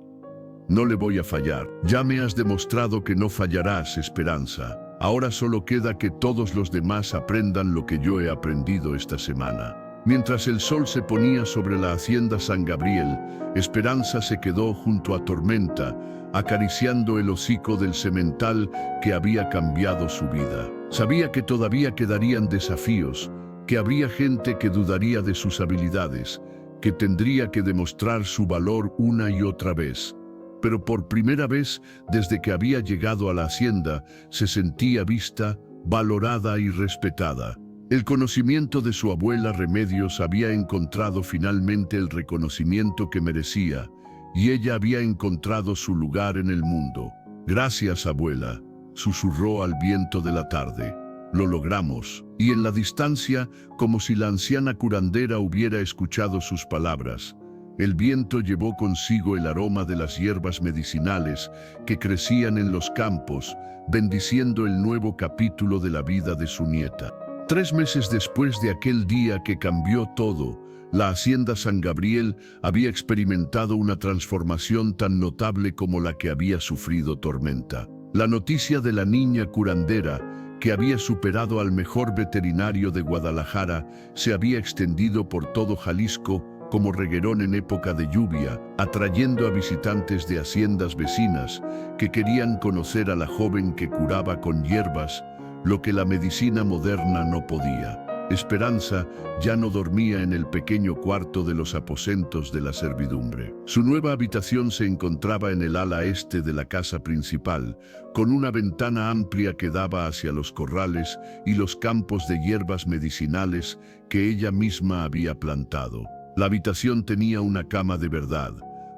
Speaker 1: No le voy a fallar. Ya me has demostrado que no fallarás, Esperanza. Ahora solo queda que todos los demás aprendan lo que yo he aprendido esta semana. Mientras el sol se ponía sobre la hacienda San Gabriel, Esperanza se quedó junto a Tormenta, acariciando el hocico del semental que había cambiado su vida. Sabía que todavía quedarían desafíos, que habría gente que dudaría de sus habilidades, que tendría que demostrar su valor una y otra vez. Pero por primera vez, desde que había llegado a la hacienda, se sentía vista, valorada y respetada. El conocimiento de su abuela Remedios había encontrado finalmente el reconocimiento que merecía, y ella había encontrado su lugar en el mundo. Gracias, abuela, susurró al viento de la tarde. Lo logramos. Y en la distancia, como si la anciana curandera hubiera escuchado sus palabras, el viento llevó consigo el aroma de las hierbas medicinales que crecían en los campos, bendiciendo el nuevo capítulo de la vida de su nieta. 3 meses después de aquel día que cambió todo, la hacienda San Gabriel había experimentado una transformación tan notable como la que había sufrido Tormenta. La noticia de la niña curandera, que había superado al mejor veterinario de Guadalajara, se había extendido por todo Jalisco como reguerón en época de lluvia, atrayendo a visitantes de haciendas vecinas que querían conocer a la joven que curaba con hierbas lo que la medicina moderna no podía. Esperanza ya no dormía en el pequeño cuarto de los aposentos de la servidumbre. Su nueva habitación se encontraba en el ala este de la casa principal, con una ventana amplia que daba hacia los corrales y los campos de hierbas medicinales que ella misma había plantado. La habitación tenía una cama de verdad,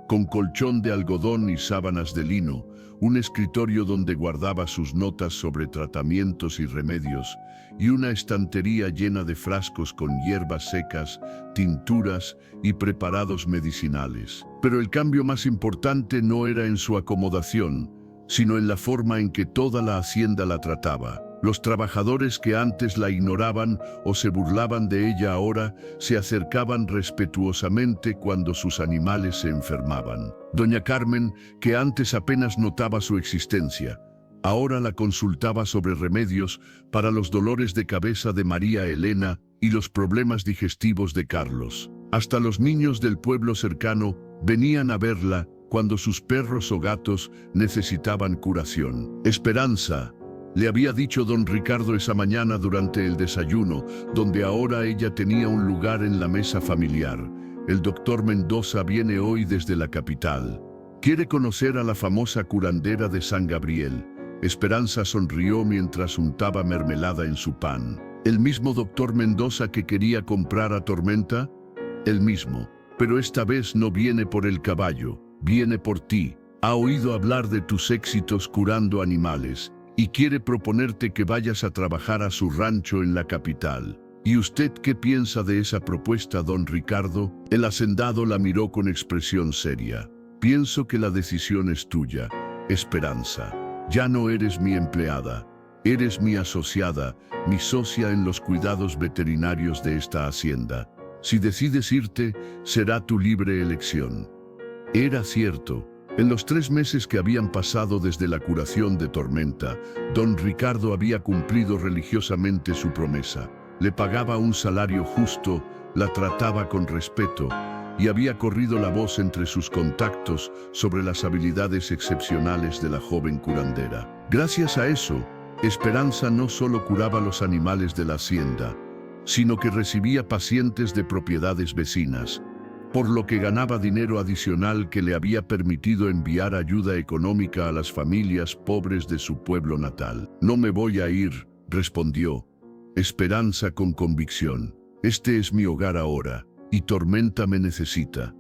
Speaker 1: con colchón de algodón y sábanas de lino, un escritorio donde guardaba sus notas sobre tratamientos y remedios, y una estantería llena de frascos con hierbas secas, tinturas y preparados medicinales. Pero el cambio más importante no era en su acomodación, sino en la forma en que toda la hacienda la trataba. Los trabajadores que antes la ignoraban o se burlaban de ella ahora se acercaban respetuosamente cuando sus animales se enfermaban. Doña Carmen, que antes apenas notaba su existencia, ahora la consultaba sobre remedios para los dolores de cabeza de María Elena y los problemas digestivos de Carlos. Hasta los niños del pueblo cercano venían a verla cuando sus perros o gatos necesitaban curación. Esperanza, le había dicho don Ricardo esa mañana durante el desayuno, donde ahora ella tenía un lugar en la mesa familiar. El doctor Mendoza viene hoy desde la capital. Quiere conocer a la famosa curandera de San Gabriel. Esperanza sonrió mientras untaba mermelada en su pan. ¿El mismo doctor Mendoza que quería comprar a Tormenta? El mismo. Pero esta vez no viene por el caballo, viene por ti. Ha oído hablar de tus éxitos curando animales y quiere proponerte que vayas a trabajar a su rancho en la capital. ¿Y usted qué piensa de esa propuesta, don Ricardo? El hacendado la miró con expresión seria. Pienso que la decisión es tuya, Esperanza. Ya no eres mi empleada, eres mi asociada, mi socia en los cuidados veterinarios de esta hacienda. Si decides irte, será tu libre elección. Era cierto. En los 3 meses que habían pasado desde la curación de Tormenta, don Ricardo había cumplido religiosamente su promesa. Le pagaba un salario justo, la trataba con respeto y había corrido la voz entre sus contactos sobre las habilidades excepcionales de la joven curandera. Gracias a eso, Esperanza no solo curaba los animales de la hacienda, sino que recibía pacientes de propiedades vecinas, por lo que ganaba dinero adicional que le había permitido enviar ayuda económica a las familias pobres de su pueblo natal. No me voy a ir, respondió Esperanza con convicción. Este es mi hogar ahora, y Tormenta me necesita.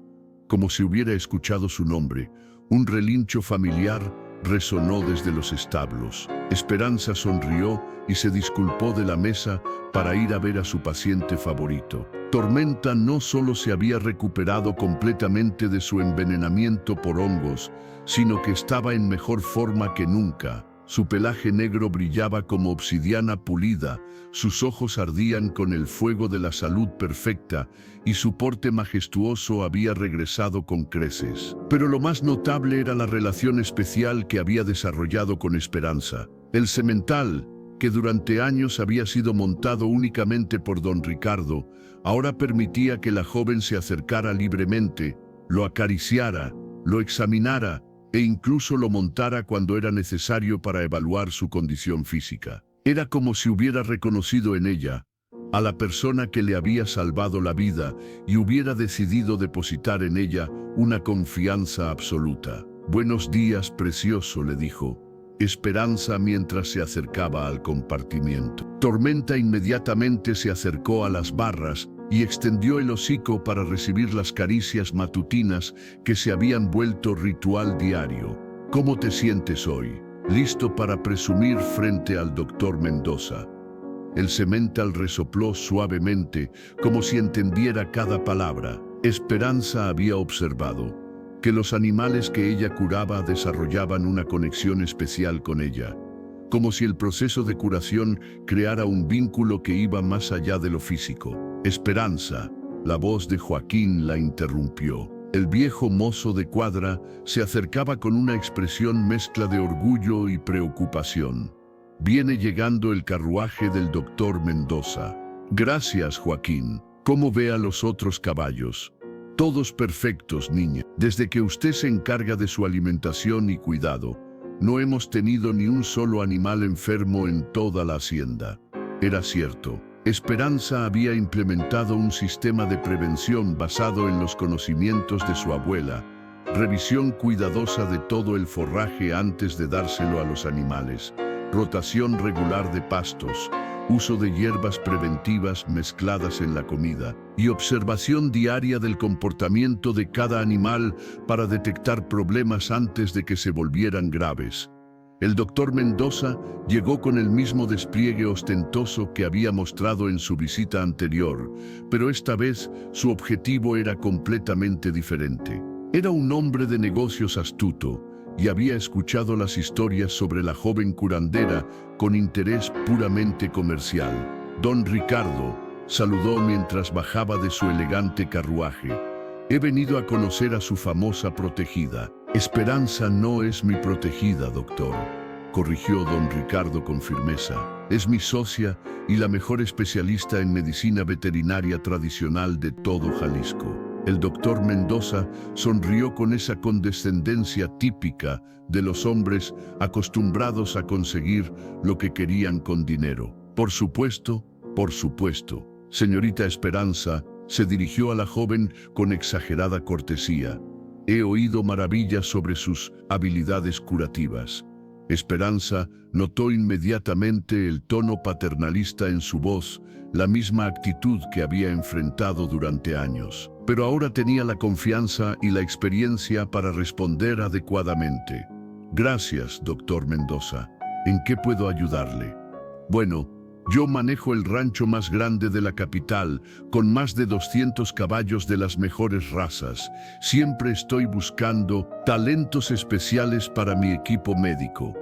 Speaker 1: Como si hubiera escuchado su nombre, un relincho familiar resonó desde los establos. Esperanza sonrió y se disculpó de la mesa para ir a ver a su paciente favorito. Tormenta no solo se había recuperado completamente de su envenenamiento por hongos, sino que estaba en mejor forma que nunca. Su pelaje negro brillaba como obsidiana pulida, sus ojos ardían con el fuego de la salud perfecta y su porte majestuoso había regresado con creces. Pero lo más notable era la relación especial que había desarrollado con Esperanza. El semental, que durante años había sido montado únicamente por don Ricardo, ahora permitía que la joven se acercara libremente, lo acariciara, lo examinara e incluso lo montara cuando era necesario para evaluar su condición física. Era como si hubiera reconocido en ella a la persona que le había salvado la vida y hubiera decidido depositar en ella una confianza absoluta. «Buenos días, precioso», le dijo Esperanza mientras se acercaba al compartimiento. Tormenta inmediatamente se acercó a las barras y extendió el hocico para recibir las caricias matutinas que se habían vuelto ritual diario. «¿Cómo te sientes hoy? ¿Listo para presumir frente al doctor Mendoza?» El semental resopló suavemente, como si entendiera cada palabra. Esperanza había observado que los animales que ella curaba desarrollaban una conexión especial con ella, como si el proceso de curación creara un vínculo que iba más allá de lo físico. «Esperanza», la voz de Joaquín la interrumpió. El viejo mozo de cuadra se acercaba con una expresión mezcla de orgullo y preocupación. «Viene llegando el carruaje del doctor Mendoza». «Gracias, Joaquín. ¿Cómo ve a los otros caballos?» «Todos perfectos, niña. Desde que usted se encarga de su alimentación y cuidado, no hemos tenido ni un solo animal enfermo en toda la hacienda». Era cierto. Esperanza había implementado un sistema de prevención basado en los conocimientos de su abuela, revisión cuidadosa de todo el forraje antes de dárselo a los animales, rotación regular de pastos, uso de hierbas preventivas mezcladas en la comida y observación diaria del comportamiento de cada animal para detectar problemas antes de que se volvieran graves. El doctor Mendoza llegó con el mismo despliegue ostentoso que había mostrado en su visita anterior, pero esta vez su objetivo era completamente diferente. Era un hombre de negocios astuto y había escuchado las historias sobre la joven curandera con interés puramente comercial. Don Ricardo saludó mientras bajaba de su elegante carruaje. «He venido a conocer a su famosa protegida». «Esperanza no es mi protegida, doctor», corrigió don Ricardo con firmeza. «Es mi socia y la mejor especialista en medicina veterinaria tradicional de todo Jalisco». El doctor Mendoza sonrió con esa condescendencia típica de los hombres acostumbrados a conseguir lo que querían con dinero. Por supuesto, señorita Esperanza», se dirigió a la joven con exagerada cortesía. «He oído maravillas sobre sus habilidades curativas». Esperanza notó inmediatamente el tono paternalista en su voz, la misma actitud que había enfrentado durante años. Pero ahora tenía la confianza y la experiencia para responder adecuadamente. «Gracias, doctor Mendoza. ¿En qué puedo ayudarle?» «Bueno, yo manejo el rancho más grande de la capital, con más de 200 caballos de las mejores razas. Siempre estoy buscando talentos especiales para mi equipo médico.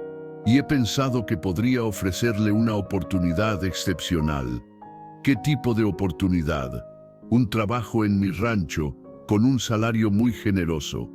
Speaker 1: Y he pensado que podría ofrecerle una oportunidad excepcional». «¿Qué tipo de oportunidad?» «Un trabajo en mi rancho, con un salario muy generoso.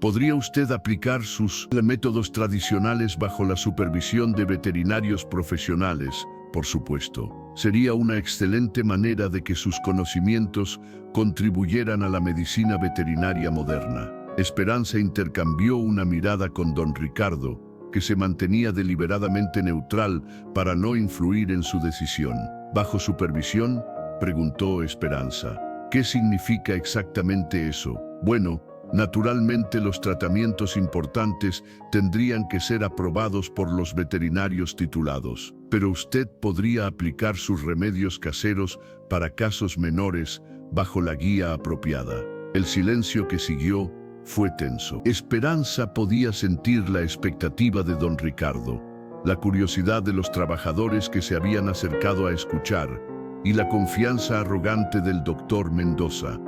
Speaker 1: Podría usted aplicar sus métodos tradicionales bajo la supervisión de veterinarios profesionales, por supuesto. Sería una excelente manera de que sus conocimientos contribuyeran a la medicina veterinaria moderna». Esperanza intercambió una mirada con don Ricardo, que se mantenía deliberadamente neutral para no influir en su decisión. «¿Bajo supervisión?», preguntó Esperanza. «¿Qué significa exactamente eso?» «Bueno, naturalmente los tratamientos importantes tendrían que ser aprobados por los veterinarios titulados, pero usted podría aplicar sus remedios caseros para casos menores bajo la guía apropiada». El silencio que siguió fue tenso. Esperanza podía sentir la expectativa de don Ricardo, la curiosidad de los trabajadores que se habían acercado a escuchar, y la confianza arrogante del doctor Mendoza.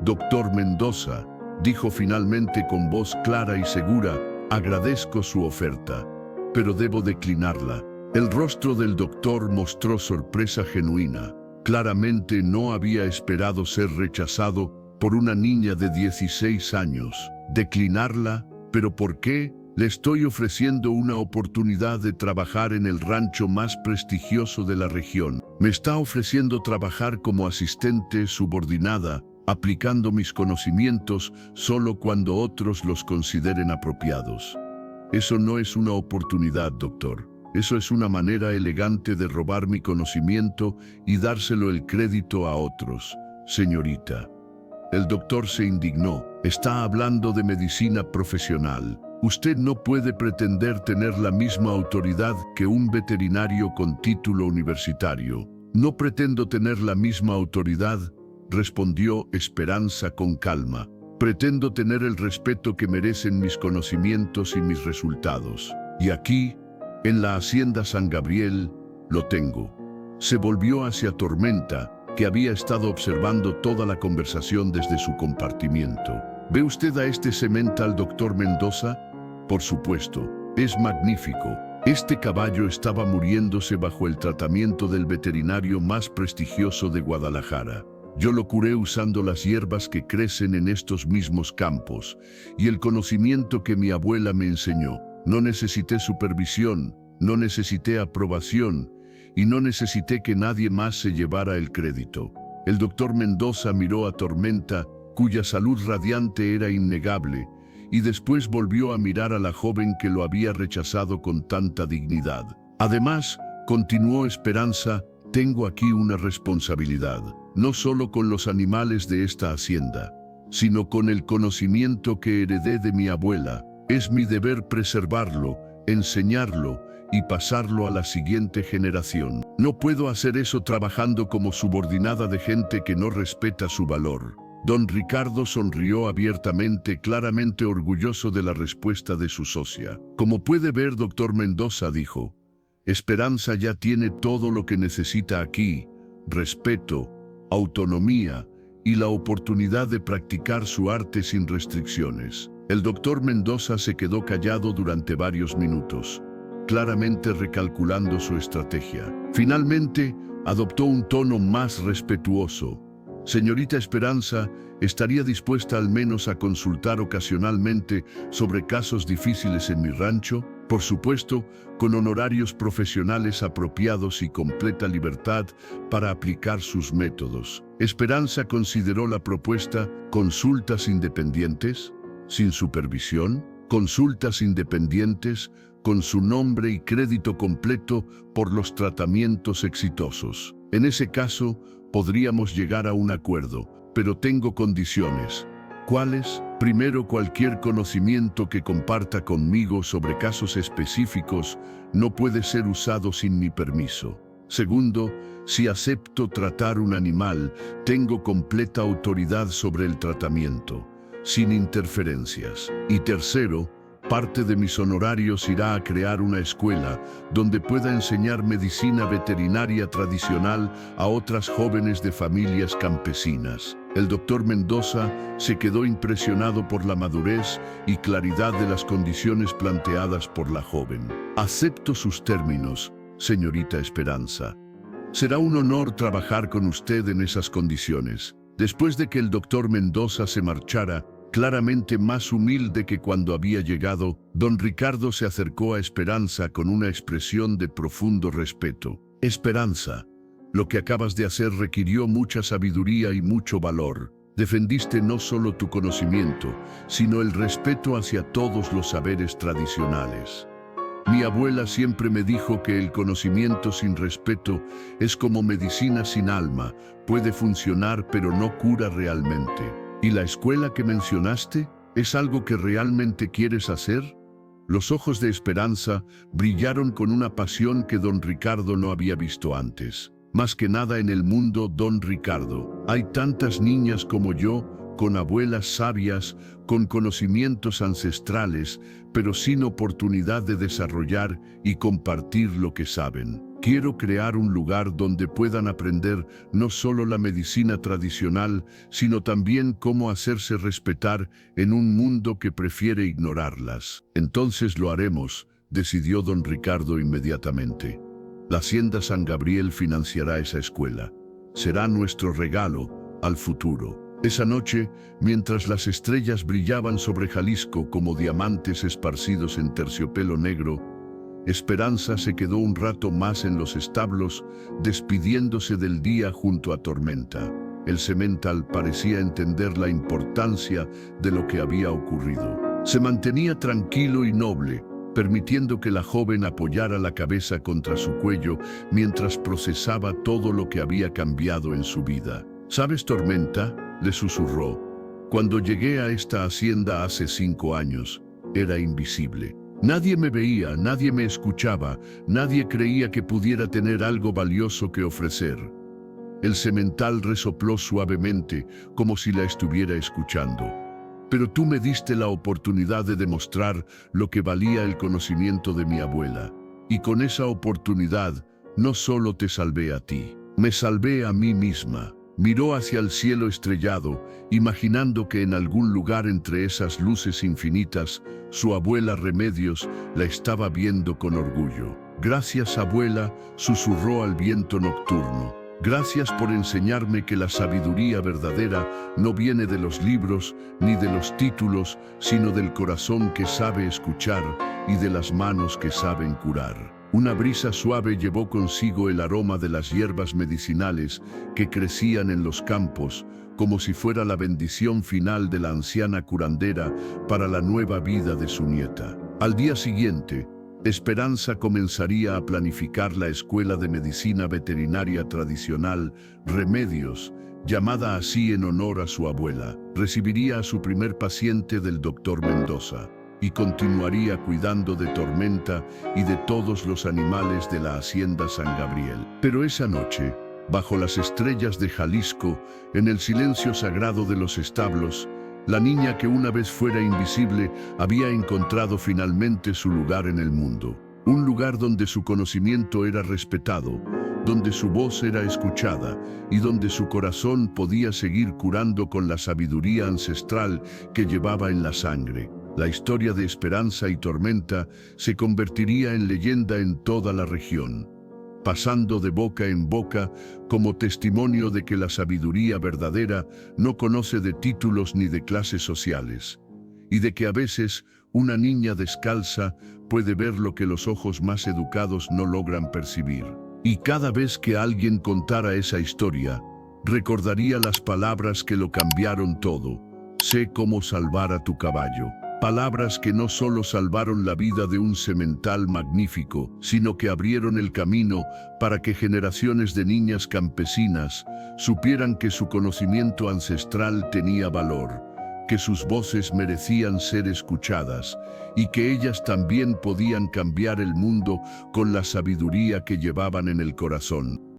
Speaker 1: «Doctor Mendoza», dijo finalmente con voz clara y segura, «agradezco su oferta, pero debo declinarla». El rostro del doctor mostró sorpresa genuina. Claramente no había esperado ser rechazado por una niña de 16 años. ¿Declinarla? ¿Pero por qué? Le estoy ofreciendo una oportunidad de trabajar en el rancho más prestigioso de la región. Me está ofreciendo trabajar como asistente subordinada, aplicando mis conocimientos solo cuando otros los consideren apropiados. Eso no es una oportunidad, doctor. Eso es una manera elegante de robar mi conocimiento y dárselo el crédito a otros, señorita. El doctor se indignó. Está hablando de medicina profesional. Usted no puede pretender tener la misma autoridad que un veterinario con título universitario. No pretendo tener la misma autoridad, respondió Esperanza con calma. Pretendo tener el respeto que merecen mis conocimientos y mis resultados. Y aquí, en la Hacienda San Gabriel, lo tengo. Se volvió hacia Tormenta, que había estado observando toda la conversación desde su compartimiento. ¿Ve usted a este semental doctor Mendoza? Por supuesto, es magnífico. Este caballo estaba muriéndose bajo el tratamiento del veterinario más prestigioso de Guadalajara. Yo lo curé usando las hierbas que crecen en estos mismos campos y el conocimiento que mi abuela me enseñó. No necesité supervisión, no necesité aprobación y no necesité que nadie más se llevara el crédito. El doctor Mendoza miró a Tormenta, cuya salud radiante era innegable, y después volvió a mirar a la joven que lo había rechazado con tanta dignidad. Además, continuó Esperanza, tengo aquí una responsabilidad, no solo con los animales de esta hacienda, sino con el conocimiento que heredé de mi abuela. Es mi deber preservarlo, enseñarlo y pasarlo a la siguiente generación. No puedo hacer eso trabajando como subordinada de gente que no respeta su valor. Don Ricardo sonrió abiertamente, claramente orgulloso de la respuesta de su socia. Como puede ver, doctor Mendoza, dijo, Esperanza ya tiene todo lo que necesita aquí: respeto, autonomía y la oportunidad de practicar su arte sin restricciones. El doctor Mendoza se quedó callado durante varios minutos, claramente recalculando su estrategia. Finalmente, adoptó un tono más respetuoso. Señorita Esperanza, ¿estaría dispuesta al menos a consultar ocasionalmente sobre casos difíciles en mi rancho? Por supuesto, con honorarios profesionales apropiados y completa libertad para aplicar sus métodos. Esperanza consideró la propuesta. ¿Consultas independientes? ¿Sin supervisión? Consultas independientes con su nombre y crédito completo por los tratamientos exitosos. En ese caso, podríamos llegar a un acuerdo, pero tengo condiciones. ¿Cuáles? Primero, cualquier conocimiento que comparta conmigo sobre casos específicos no puede ser usado sin mi permiso. Segundo, si acepto tratar un animal, tengo completa autoridad sobre el tratamiento, sin interferencias. Y tercero, parte de mis honorarios irá a crear una escuela donde pueda enseñar medicina veterinaria tradicional a otras jóvenes de familias campesinas. El doctor Mendoza se quedó impresionado por la madurez y claridad de las condiciones planteadas por la joven. Acepto sus términos, señorita Esperanza. Será un honor trabajar con usted en esas condiciones. Después de que el doctor Mendoza se marchara, claramente más humilde que cuando había llegado, don Ricardo se acercó a Esperanza con una expresión de profundo respeto. Esperanza, lo que acabas de hacer requirió mucha sabiduría y mucho valor. Defendiste no solo tu conocimiento, sino el respeto hacia todos los saberes tradicionales. Mi abuela siempre me dijo que el conocimiento sin respeto es como medicina sin alma, puede funcionar pero no cura realmente. ¿Y la escuela que mencionaste es algo que realmente quieres hacer? Los ojos de Esperanza brillaron con una pasión que don Ricardo no había visto antes. Más que nada en el mundo, don Ricardo, hay tantas niñas como yo, con abuelas sabias, con conocimientos ancestrales, pero sin oportunidad de desarrollar y compartir lo que saben. Quiero crear un lugar donde puedan aprender no solo la medicina tradicional, sino también cómo hacerse respetar en un mundo que prefiere ignorarlas. Entonces lo haremos, decidió don Ricardo inmediatamente. La Hacienda San Gabriel financiará esa escuela. Será nuestro regalo al futuro. Esa noche, mientras las estrellas brillaban sobre Jalisco como diamantes esparcidos en terciopelo negro, Esperanza se quedó un rato más en los establos, despidiéndose del día junto a Tormenta. El semental parecía entender la importancia de lo que había ocurrido. Se mantenía tranquilo y noble, permitiendo que la joven apoyara la cabeza contra su cuello mientras procesaba todo lo que había cambiado en su vida. ¿Sabes, Tormenta?, le susurró. Cuando llegué a esta hacienda hace 5 años, era invisible. Nadie me veía, nadie me escuchaba, nadie creía que pudiera tener algo valioso que ofrecer. El semental resopló suavemente, como si la estuviera escuchando. Pero tú me diste la oportunidad de demostrar lo que valía el conocimiento de mi abuela. Y con esa oportunidad, no solo te salvé a ti, me salvé a mí misma. Miró hacia el cielo estrellado, imaginando que en algún lugar entre esas luces infinitas, su abuela Remedios la estaba viendo con orgullo. Gracias, abuela, susurró al viento nocturno. Gracias por enseñarme que la sabiduría verdadera no viene de los libros ni de los títulos, sino del corazón que sabe escuchar y de las manos que saben curar. Una brisa suave llevó consigo el aroma de las hierbas medicinales que crecían en los campos, como si fuera la bendición final de la anciana curandera para la nueva vida de su nieta. Al día siguiente, Esperanza comenzaría a planificar la escuela de medicina veterinaria tradicional Remedios, llamada así en honor a su abuela. Recibiría a su primer paciente del doctor Mendoza y continuaría cuidando de Tormenta y de todos los animales de la Hacienda San Gabriel. Pero esa noche, bajo las estrellas de Jalisco, en el silencio sagrado de los establos, la niña que una vez fuera invisible había encontrado finalmente su lugar en el mundo. Un lugar donde su conocimiento era respetado, donde su voz era escuchada y donde su corazón podía seguir curando con la sabiduría ancestral que llevaba en la sangre. La historia de Esperanza y Tormenta se convertiría en leyenda en toda la región, pasando de boca en boca como testimonio de que la sabiduría verdadera no conoce de títulos ni de clases sociales, y de que a veces una niña descalza puede ver lo que los ojos más educados no logran percibir. Y cada vez que alguien contara esa historia, recordaría las palabras que lo cambiaron todo. Sé cómo salvar a tu caballo. Palabras que no solo salvaron la vida de un semental magnífico, sino que abrieron el camino para que generaciones de niñas campesinas supieran que su conocimiento ancestral tenía valor, que sus voces merecían ser escuchadas y que ellas también podían cambiar el mundo con la sabiduría que llevaban en el corazón.